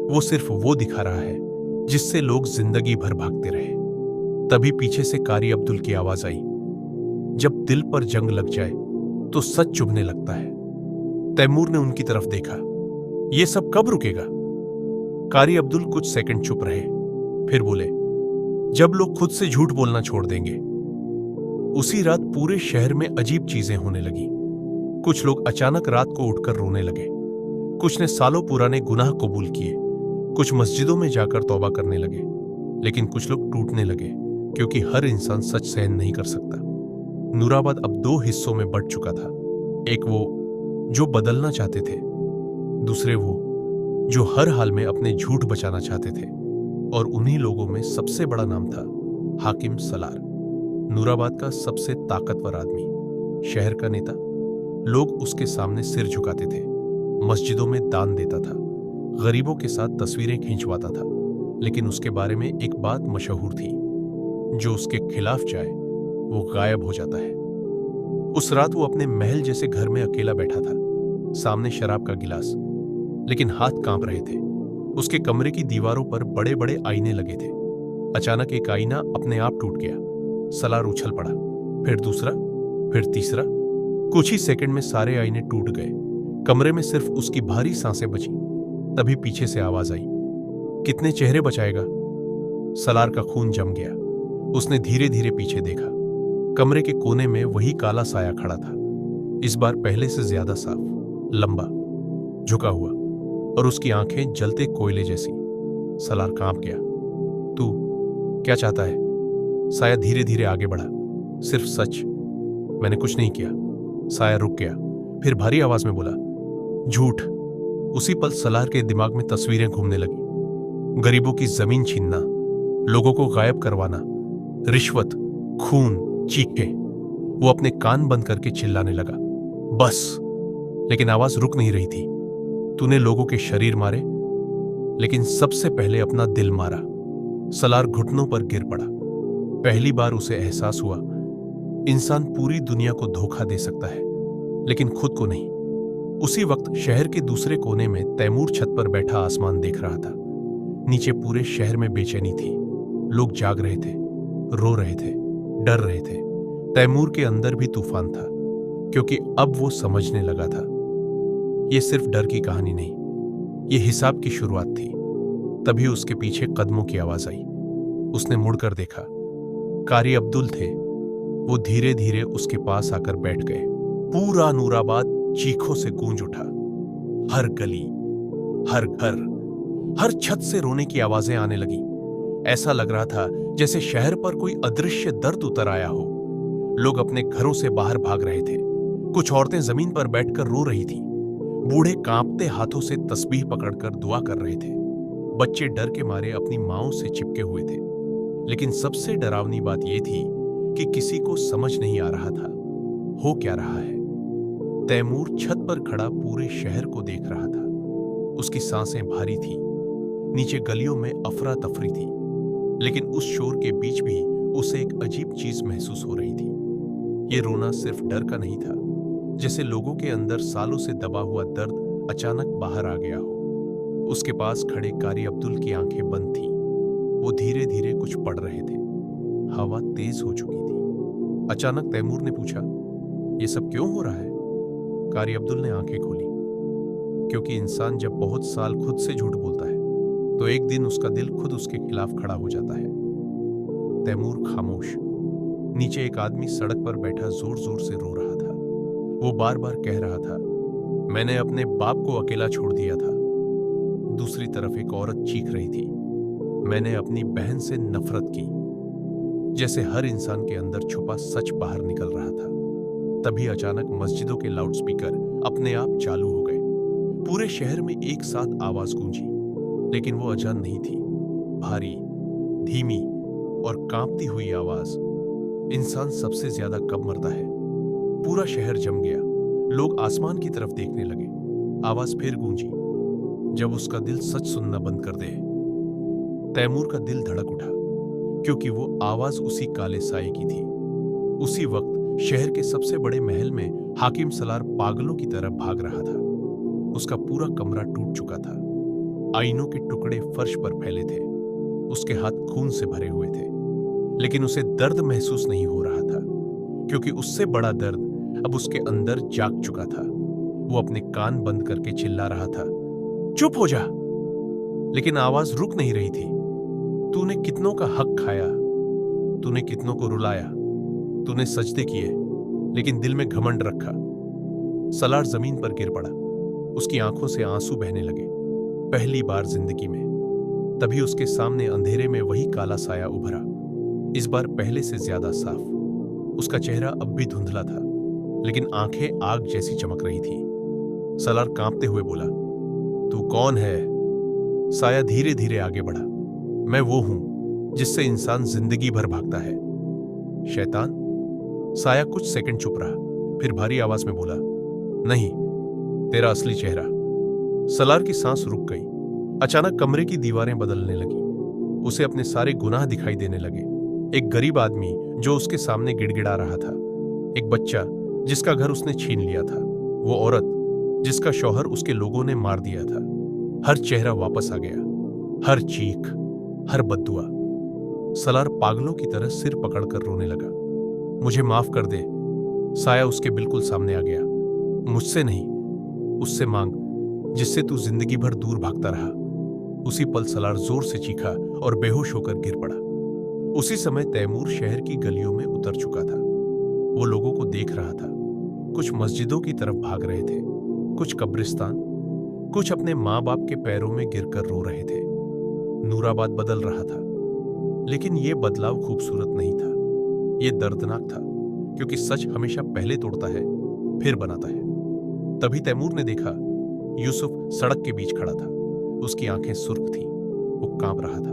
वो सिर्फ वो दिखा रहा है जिससे लोग जिंदगी भर भागते रहे। तभी पीछे से कारी अब्दुल की आवाज आई, जब दिल पर जंग लग जाए तो सच चुभने लगता है। तैमूर ने उनकी तरफ देखा, ये सब कब रुकेगा? कारी अब्दुल कुछ सेकंड चुप रहे, फिर बोले, जब लोग खुद से झूठ बोलना छोड़ देंगे। उसी रात पूरे शहर में अजीब चीजें होने लगी। कुछ लोग अचानक रात को उठकर रोने लगे, कुछ ने सालों पुराने गुनाह कबूल किए, कुछ मस्जिदों में जाकर तौबा करने लगे। लेकिन कुछ लोग टूटने लगे, क्योंकि हर इंसान सच सहन नहीं कर सकता। नूराबाद अब दो हिस्सों में बंट चुका था। एक वो जो बदलना चाहते थे, दूसरे वो जो हर हाल में अपने झूठ बचाना चाहते थे। और उन्हीं लोगों में सबसे बड़ा नाम था हाकिम सलार, नूराबाद का सबसे ताकतवर आदमी, शहर का नेता। लोग उसके सामने सिर झुकाते थे, मस्जिदों में दान देता था, गरीबों के साथ तस्वीरें खींचवाता था। लेकिन उसके बारे में एक बात मशहूर थी, जो उसके खिलाफ जाए वो गायब हो जाता है। उस रात वो अपने महल जैसे घर में अकेला बैठा था, सामने शराब का गिलास, लेकिन हाथ कांप रहे थे। उसके कमरे की दीवारों पर बड़े बड़े आईने लगे थे। अचानक एक आईना अपने आप टूट गया। सलार उछल पड़ा, फिर दूसरा, फिर तीसरा। कुछ ही सेकंड में सारे आईने टूट गए। कमरे में सिर्फ उसकी भारी सांसें बची। तभी पीछे से आवाज आई, कितने चेहरे बचाएगा? सलार का खून जम गया। उसने धीरे धीरे पीछे देखा। कमरे के कोने में वही काला साया खड़ा था, इस बार पहले से ज्यादा साफ, लंबा, झुका हुआ, और उसकी आंखें जलते कोयले जैसी। सलार कांप गया। तू क्या चाहता है? साया धीरे धीरे आगे बढ़ा, सिर्फ सच। मैंने कुछ नहीं किया। साया रुक गया, फिर भारी आवाज में बोला, झूठ। उसी पल सलार के दिमाग में तस्वीरें घूमने लगी। गरीबों की जमीन छीनना, लोगों को गायब करवाना, रिश्वत, खून, चीखें। वो अपने कान बंद करके चिल्लाने लगा, बस। लेकिन आवाज रुक नहीं रही थी। तूने लोगों के शरीर मारे, लेकिन सबसे पहले अपना दिल मारा। सलार घुटनों पर गिर पड़ा। पहली बार उसे एहसास हुआ, इंसान पूरी दुनिया को धोखा दे सकता है, लेकिन खुद को नहीं। उसी वक्त शहर के दूसरे कोने में तैमूर छत पर बैठा आसमान देख रहा था। नीचे पूरे शहर में बेचैनी थी। लोग जाग रहे थे, रो रहे थे, डर रहे थे। तैमूर के अंदर भी तूफान था, क्योंकि अब वो समझने लगा था, ये सिर्फ डर की कहानी नहीं, ये हिसाब की शुरुआत थी। तभी उसके पीछे कदमों की आवाज आई। उसने मुड़कर देखा, कारी अब्दुल थे। वो धीरे धीरे उसके पास आकर बैठ गए। पूरा नूराबाद चीखों से गूंज उठा। हर गली, हर घर, हर छत से रोने की आवाजें आने लगी। ऐसा लग रहा था जैसे शहर पर कोई अदृश्य दर्द उतर आया हो। लोग अपने घरों से बाहर भाग रहे थे। कुछ औरतें जमीन पर बैठकर रो रही थीं। बूढ़े कांपते हाथों से तस्बीह पकड़कर दुआ कर रहे थे। बच्चे डर के मारे अपनी मांओं से चिपके हुए थे। लेकिन सबसे डरावनी बात यह थी कि किसी को समझ नहीं आ रहा था हो क्या रहा है। तैमूर छत पर खड़ा पूरे शहर को देख रहा था। उसकी सांसें भारी थीं। नीचे गलियों में अफरा तफरी थी, लेकिन उस शोर के बीच भी उसे एक अजीब चीज महसूस हो रही थी। ये रोना सिर्फ डर का नहीं था, जैसे लोगों के अंदर सालों से दबा हुआ दर्द अचानक बाहर आ गया हो। उसके पास खड़े कारी अब्दुल की आंखें बंद थीं। वो धीरे धीरे कुछ पढ़ रहे थे। हवा तेज हो चुकी थी। अचानक तैमूर ने पूछा, ये सब क्यों हो रहा है? कारी अब्दुल ने आंखें खोली। क्योंकि इंसान जब बहुत साल खुद से झूठ बोलता है तो एक दिन उसका दिल खुद उसके खिलाफ खड़ा हो जाता है। तैमूर खामोश। नीचे एक आदमी सड़क पर बैठा जोर जोर से रो रहा था। वो बार बार कह रहा था, मैंने अपने बाप को अकेला छोड़ दिया था। दूसरी तरफ एक औरत चीख रही थी, मैंने अपनी बहन से नफरत की। जैसे हर इंसान के अंदर छुपा सच बाहर निकल रहा था। तभी अचानक मस्जिदों के लाउडस्पीकर अपने आप चालू हो गए। पूरे शहर में एक साथ आवाज गूंजी, लेकिन वो अजान नहीं थी। भारी, धीमी और कांपती हुई आवाज। इंसान सबसे ज्यादा कब मरता है? पूरा शहर जम गया। लोग आसमान की तरफ देखने लगे। आवाज फिर गूंजी, जब उसका दिल सच सुनना बंद कर दे। तैमूर का दिल धड़क उठा, क्योंकि वो आवाज उसी काले साए की थी। उसी वक्त शहर के सबसे बड़े महल में हाकिम सलार पागलों की तरह भाग रहा था। उसका पूरा कमरा टूट चुका था। आईनों के टुकड़े फर्श पर फैले थे। उसके हाथ खून से भरे हुए थे, लेकिन उसे दर्द महसूस नहीं हो रहा था, क्योंकि उससे बड़ा दर्द अब उसके अंदर जाग चुका था। वो अपने कान बंद करके चिल्ला रहा था, चुप हो जा। लेकिन आवाज रुक नहीं रही थी। तूने कितनों का हक खाया, तूने कितनों को रुलाया, तूने सजदे किए, लेकिन दिल में घमंड रखा। सलार जमीन पर गिर पड़ा। उसकी आंखों से आंसू बहने लगे, पहली बार जिंदगी में। तभी उसके सामने अंधेरे में वही काला साया उभरा, इस बार पहले से ज्यादा साफ। उसका चेहरा अब भी धुंधला था, लेकिन आंखें आग जैसी चमक रही थी। सलार कांपते हुए बोला, तू कौन है? साया धीरे धीरे आगे बढ़ा। मैं वो हूं जिससे इंसान जिंदगी भर भागता है। शैतान? साया कुछ सेकंड चुप रहा, फिर भारी आवाज में बोला, नहीं, तेरा असली चेहरा। सलार की सांस रुक गई। अचानक कमरे की दीवारें बदलने लगी। उसे अपने सारे गुनाह दिखाई देने लगे। एक गरीब आदमी जो उसके सामने गिड़गिड़ा रहा था, एक बच्चा जिसका घर उसने छीन लिया था, वो औरत जिसका शौहर उसके लोगों ने मार दिया था। हर चेहरा वापस आ गया, हर चीख, हर बद्दुआ। सलार पागलों की तरह सिर पकड़कर रोने लगा। मुझे माफ कर दे। साया उसके बिल्कुल सामने आ गया। मुझसे नहीं, उससे मांग जिससे तू जिंदगी भर दूर भागता रहा। उसी पल सलार जोर से चीखा और बेहोश होकर गिर पड़ा। उसी समय तैमूर शहर की गलियों में उतर चुका था। वो लोगों को देख रहा था। कुछ मस्जिदों की तरफ भाग रहे थे, कुछ कब्रिस्तान, कुछ अपने माँ बाप के पैरों में गिरकर रो रहे थे। नूराबाद बदल रहा था, लेकिन यह बदलाव खूबसूरत नहीं था, यह दर्दनाक था, क्योंकि सच हमेशा पहले तोड़ता है, फिर बनाता है। तभी तैमूर ने देखा, यूसुफ सड़क के बीच खड़ा था। उसकी आंखें सुर्ख थीं, वो कांप रहा था।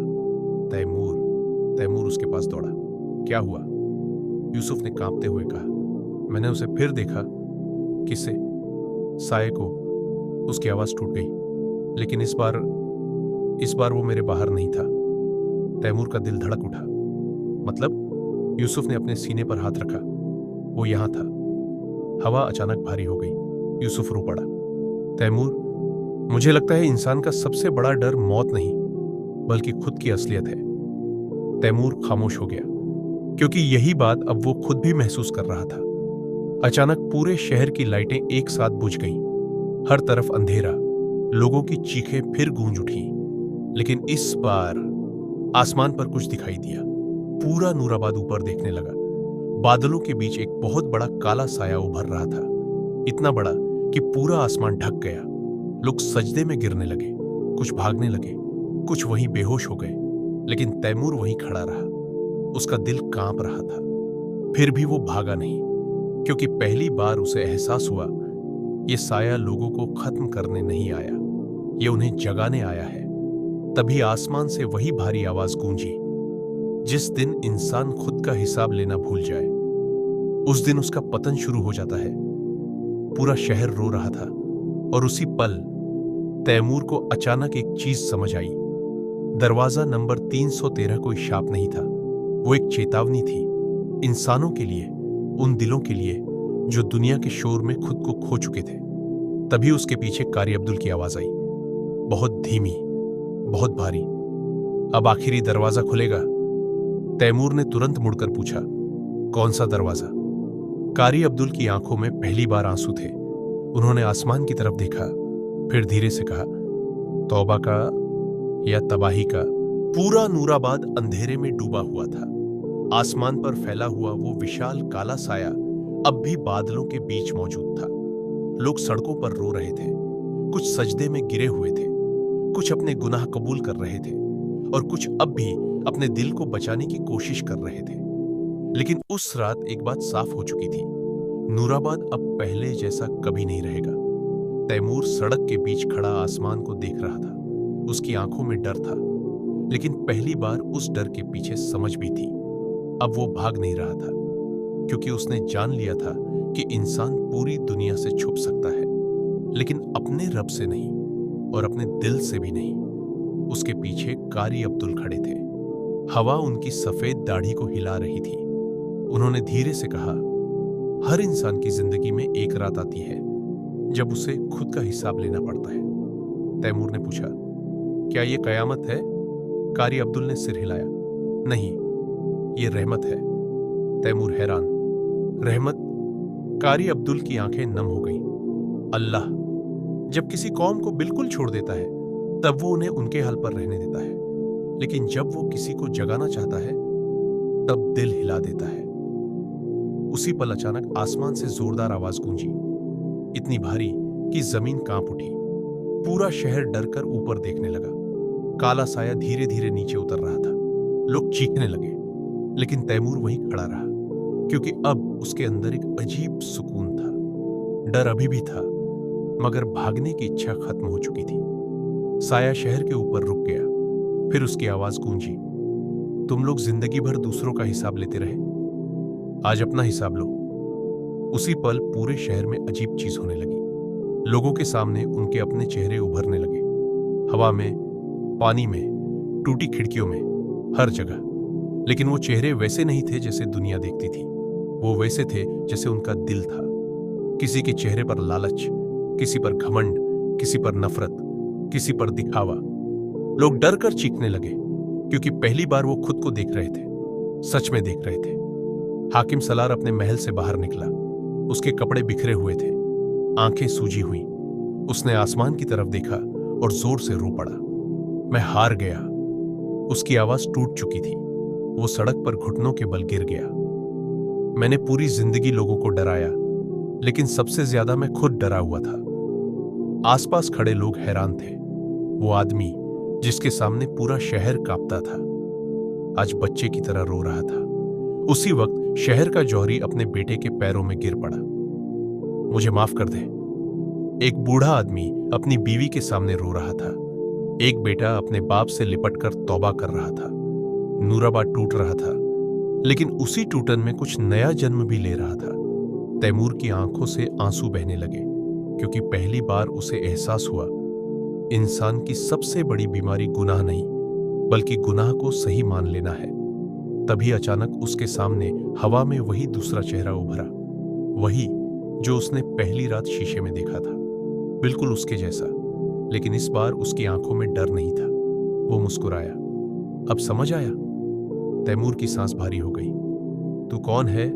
तैमूर, तैमूर उसके पास दौड़ा। क्या हुआ? यूसुफ ने कांपते हुए कहा, मैंने उसे फिर देखा। किसे? साये को। उसकी आवाज टूट गई। लेकिन इस बार वो मेरे बाहर नहीं था। तैमूर का दिल धड़क उठा। मतलब? यूसुफ ने अपने सीने पर हाथ रखा। वो यहां था। हवा अचानक भारी हो गई। यूसुफ रो पड़ा। तैमूर, मुझे लगता है इंसान का सबसे बड़ा डर मौत नहीं, बल्कि खुद की असलियत है। तैमूर खामोश हो गया, क्योंकि यही बात अब वो खुद भी महसूस कर रहा था। अचानक पूरे शहर की लाइटें एक साथ बुझ गईं। हर तरफ अंधेरा। लोगों की चीखें फिर गूंज उठी। लेकिन इस बार आसमान पर कुछ दिखाई दिया। पूरा नूराबाद ऊपर देखने लगा। बादलों के बीच एक बहुत बड़ा काला साया उभर रहा था, इतना बड़ा कि पूरा आसमान ढक गया। लोग सजदे में गिरने लगे, कुछ भागने लगे, कुछ वहीं बेहोश हो गए। लेकिन तैमूर वहीं खड़ा रहा। उसका दिल कांप रहा था। फिर भी वो भागा नहीं, क्योंकि पहली बार उसे एहसास हुआ, ये साया लोगों को खत्म करने नहीं आया, ये उन्हें जगाने आया है। तभी आसमान से वही भारी आवाज गूंजी, जिस दिन इंसान खुद का हिसाब लेना भूल जाए, उस दिन उसका पतन शुरू हो जाता है। पूरा शहर रो रहा था, और उसी पल तैमूर को अचानक एक चीज समझ आई। दरवाजा नंबर 313 कोई शाप नहीं था, वो एक चेतावनी थी, इंसानों के लिए, उन दिलों के लिए जो दुनिया के शोर में खुद को खो चुके थे। तभी उसके पीछे कारी अब्दुल की आवाज आई, बहुत धीमी, बहुत भारी। अब आखिरी दरवाजा खुलेगा? तैमूर ने तुरंत मुड़कर पूछा, कौन सा दरवाजा? कारी अब्दुल की आंखों में पहली बार आंसू थे। उन्होंने आसमान की तरफ देखा, फिर धीरे से कहा, तौबा का या तबाही का। पूरा नूराबाद अंधेरे में डूबा हुआ था। आसमान पर फैला हुआ वो विशाल काला साया अब भी बादलों के बीच मौजूद था। लोग सड़कों पर रो रहे थे, कुछ सजदे में गिरे हुए थे, कुछ अपने गुनाह कबूल कर रहे थे और कुछ अब भी अपने दिल को बचाने की कोशिश कर रहे थे। लेकिन उस रात एक बात साफ हो चुकी थी, नूराबाद अब पहले जैसा कभी नहीं रहेगा। तैमूर सड़क के बीच खड़ा आसमान को देख रहा था। उसकी आंखों में डर था, लेकिन पहली बार उस डर के पीछे समझ भी थी। अब वो भाग नहीं रहा था, क्योंकि उसने जान लिया था कि इंसान पूरी दुनिया से छुप सकता है, लेकिन अपने रब से नहीं और अपने दिल से भी नहीं। उसके पीछे कारी अब्दुल खड़े थे। हवा उनकी सफेद दाढ़ी को हिला रही थी। उन्होंने धीरे से कहा, हर इंसान की जिंदगी में एक रात आती है जब उसे खुद का हिसाब लेना पड़ता है। तैमूर ने पूछा, क्या ये कयामत है? कारी अब्दुल ने सिर हिलाया, नहीं, ये रहमत है। तैमूर हैरान, रहमत? कारी अब्दुल की आंखें नम हो गईं। अल्लाह जब किसी कौम को बिल्कुल छोड़ देता है तब वो उन्हें उनके हाल पर रहने देता है, लेकिन जब वो किसी को जगाना चाहता है तब दिल हिला देता है। उसी पल अचानक आसमान से जोरदार आवाज गूंजी, इतनी भारी कि जमीन कांप उठी। पूरा शहर डरकर ऊपर देखने लगा। काला साया धीरे धीरे नीचे उतर रहा था। लोग चीखने लगे, लेकिन तैमूर वहीं खड़ा रहा, क्योंकि अब उसके अंदर एक अजीब सुकून था। डर अभी भी था, मगर भागने की इच्छा खत्म हो चुकी थी। साया शहर के ऊपर रुक गया। फिर उसकी आवाज गूंजी, तुम लोग जिंदगी भर दूसरों का हिसाब लेते रहे, आज अपना हिसाब लो। उसी पल पूरे शहर में अजीब चीज होने लगी। लोगों के सामने उनके अपने चेहरे उभरने लगे, हवा में, पानी में, टूटी खिड़कियों में, हर जगह। लेकिन वो चेहरे वैसे नहीं थे जैसे दुनिया देखती थी। वो वैसे थे जैसे उनका दिल था। किसी के चेहरे पर लालच, किसी पर घमंड, किसी पर नफरत, किसी पर दिखावा। लोग डर कर चीखने लगे, क्योंकि पहली बार वो खुद को देख रहे थे, सच में देख रहे थे। हाकिम सलार अपने महल से बाहर निकला। उसके कपड़े बिखरे हुए थे, आंखें सूजी हुई। उसने आसमान की तरफ देखा और जोर से रो पड़ा, मैं हार गया। उसकी आवाज टूट चुकी थी। वो सड़क पर घुटनों के बल गिर गया। मैंने पूरी जिंदगी लोगों को डराया, लेकिन सबसे ज्यादा मैं खुद डरा हुआ था। आसपास खड़े लोग हैरान थे। वो आदमी जिसके सामने पूरा शहर कांपता था, आज बच्चे की तरह रो रहा था। उसी वक्त शहर का जौहरी अपने बेटे के पैरों में गिर पड़ा। मुझे माफ कर दे। एक बूढ़ा आदमी अपनी बीवी के सामने रो रहा था। एक बेटा अपने बाप से लिपटकर तौबा कर रहा था। नूराबाद टूट रहा था, लेकिन उसी टूटन में कुछ नया जन्म भी ले रहा था। तैमूर की आंखों से आंसू बहने लगे, क्योंकि पहली बार उसे एहसास हुआ, इंसान की सबसे बड़ी बीमारी गुनाह नहीं, बल्कि गुनाह को सही मान लेना है। तभी अचानक उसके सामने हवा में वही दूसरा चेहरा उभरा, वही जो उसने पहली रात शीशे में देखा था, बिल्कुल उसके जैसा। लेकिन इस बार उसकी आंखों में डर नहीं था। वो मुस्कुराया। अब समझ आया? तैमूर की सांस भारी हो गई। तू कौन है?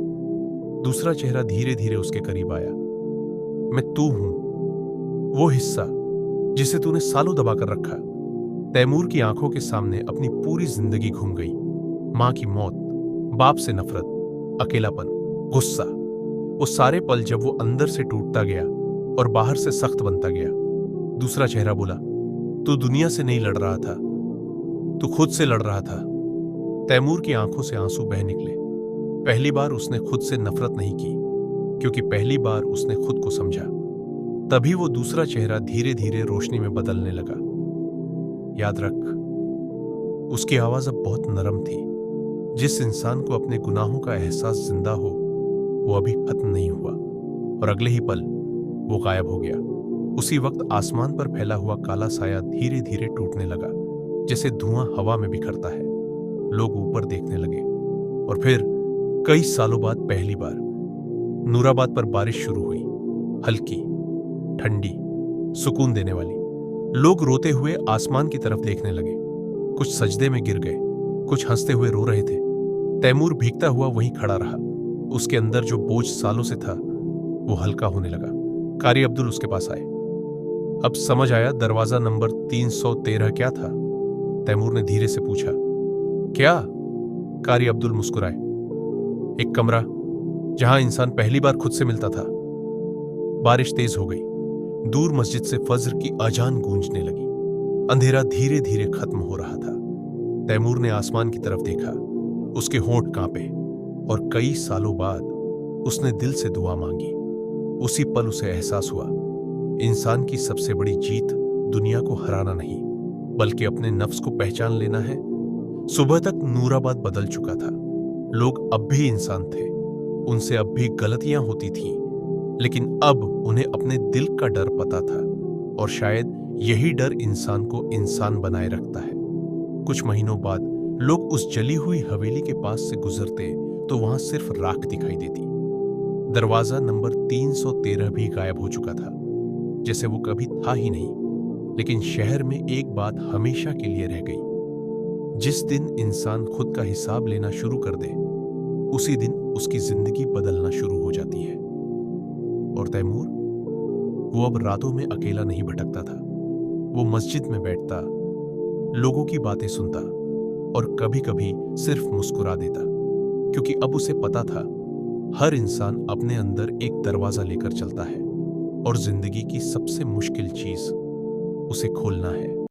दूसरा चेहरा धीरे धीरे उसके करीब आया। मैं तू हूं, वो हिस्सा जिसे तूने सालों दबा कर रखा। तैमूर की आंखों के सामने अपनी पूरी जिंदगी घूम गई। मां की मौत, बाप से नफरत, अकेलापन, गुस्सा, वो सारे पल जब वो अंदर से टूटता गया और बाहर से सख्त बनता गया। दूसरा चेहरा बोला, तू दुनिया से नहीं लड़ रहा था, तू खुद से लड़ रहा था। तैमूर की आंखों से आंसू बह निकले। पहली बार उसने खुद से नफरत नहीं की, क्योंकि पहली बार उसने खुद को समझा। तभी वो दूसरा चेहरा धीरे धीरे रोशनी में बदलने लगा। याद रख, उसकी आवाज अब बहुत नरम थी। जिस इंसान को अपने गुनाहों का एहसास जिंदा हो, वो अभी खत्म नहीं हुआ। और अगले ही पल वो गायब हो गया। उसी वक्त आसमान पर फैला हुआ काला साया धीरे धीरे टूटने लगा, जैसे धुआं हवा में बिखरता है। लोग ऊपर देखने लगे, और फिर कई सालों बाद पहली बार नूराबाद पर बारिश शुरू हुई। हल्की, ठंडी, सुकून देने वाली। लोग रोते हुए आसमान की तरफ देखने लगे। कुछ सजदे में गिर गए, कुछ हंसते हुए रो रहे थे। तैमूर भीगता हुआ वहीं खड़ा रहा। उसके अंदर जो बोझ सालों से था वो हल्का होने लगा। कारी अब्दुल उसके पास आए। अब समझ आया दरवाजा नंबर 313 क्या था? तैमूर ने धीरे से पूछा। क्या? कारी अब्दुल मुस्कुराए। एक कमरा जहां इंसान पहली बार खुद से मिलता था। बारिश तेज हो गई। दूर मस्जिद से फज्र की अजान गूंजने लगी। अंधेरा धीरे धीरे खत्म हो रहा था। तैमूर ने आसमान की तरफ देखा। उसके होंठ कांपे और कई सालों बाद उसने दिल से दुआ मांगी। उसी पल उसे एहसास हुआ, इंसान की सबसे बड़ी जीत दुनिया को हराना नहीं बल्कि अपने नफ्स को पहचान लेना है। सुबह तक नूराबाद बदल चुका था। लोग अब भी इंसान थे, उनसे अब भी गलतियां होती थीं, लेकिन अब उन्हें अपने दिल का डर पता था और शायद यही डर इंसान को इंसान बनाए रखता है। कुछ महीनों बाद लोग उस जली हुई हवेली के पास से गुजरते तो वहां सिर्फ राख दिखाई देती। दरवाजा नंबर 313 भी गायब हो चुका था, जैसे वो कभी था ही नहीं। लेकिन शहर में एक बात हमेशा के लिए रह गई, जिस दिन इंसान खुद का हिसाब लेना शुरू कर दे उसी दिन उसकी जिंदगी बदलना शुरू हो जाती है। और तैमूर, वो अब रातों में अकेला नहीं भटकता था। वो मस्जिद में बैठता, लोगों की बातें सुनता और कभी कभी सिर्फ मुस्कुरा देता, क्योंकि अब उसे पता था हर इंसान अपने अंदर एक दरवाजा लेकर चलता है और जिंदगी की सबसे मुश्किल चीज उसे खोलना है।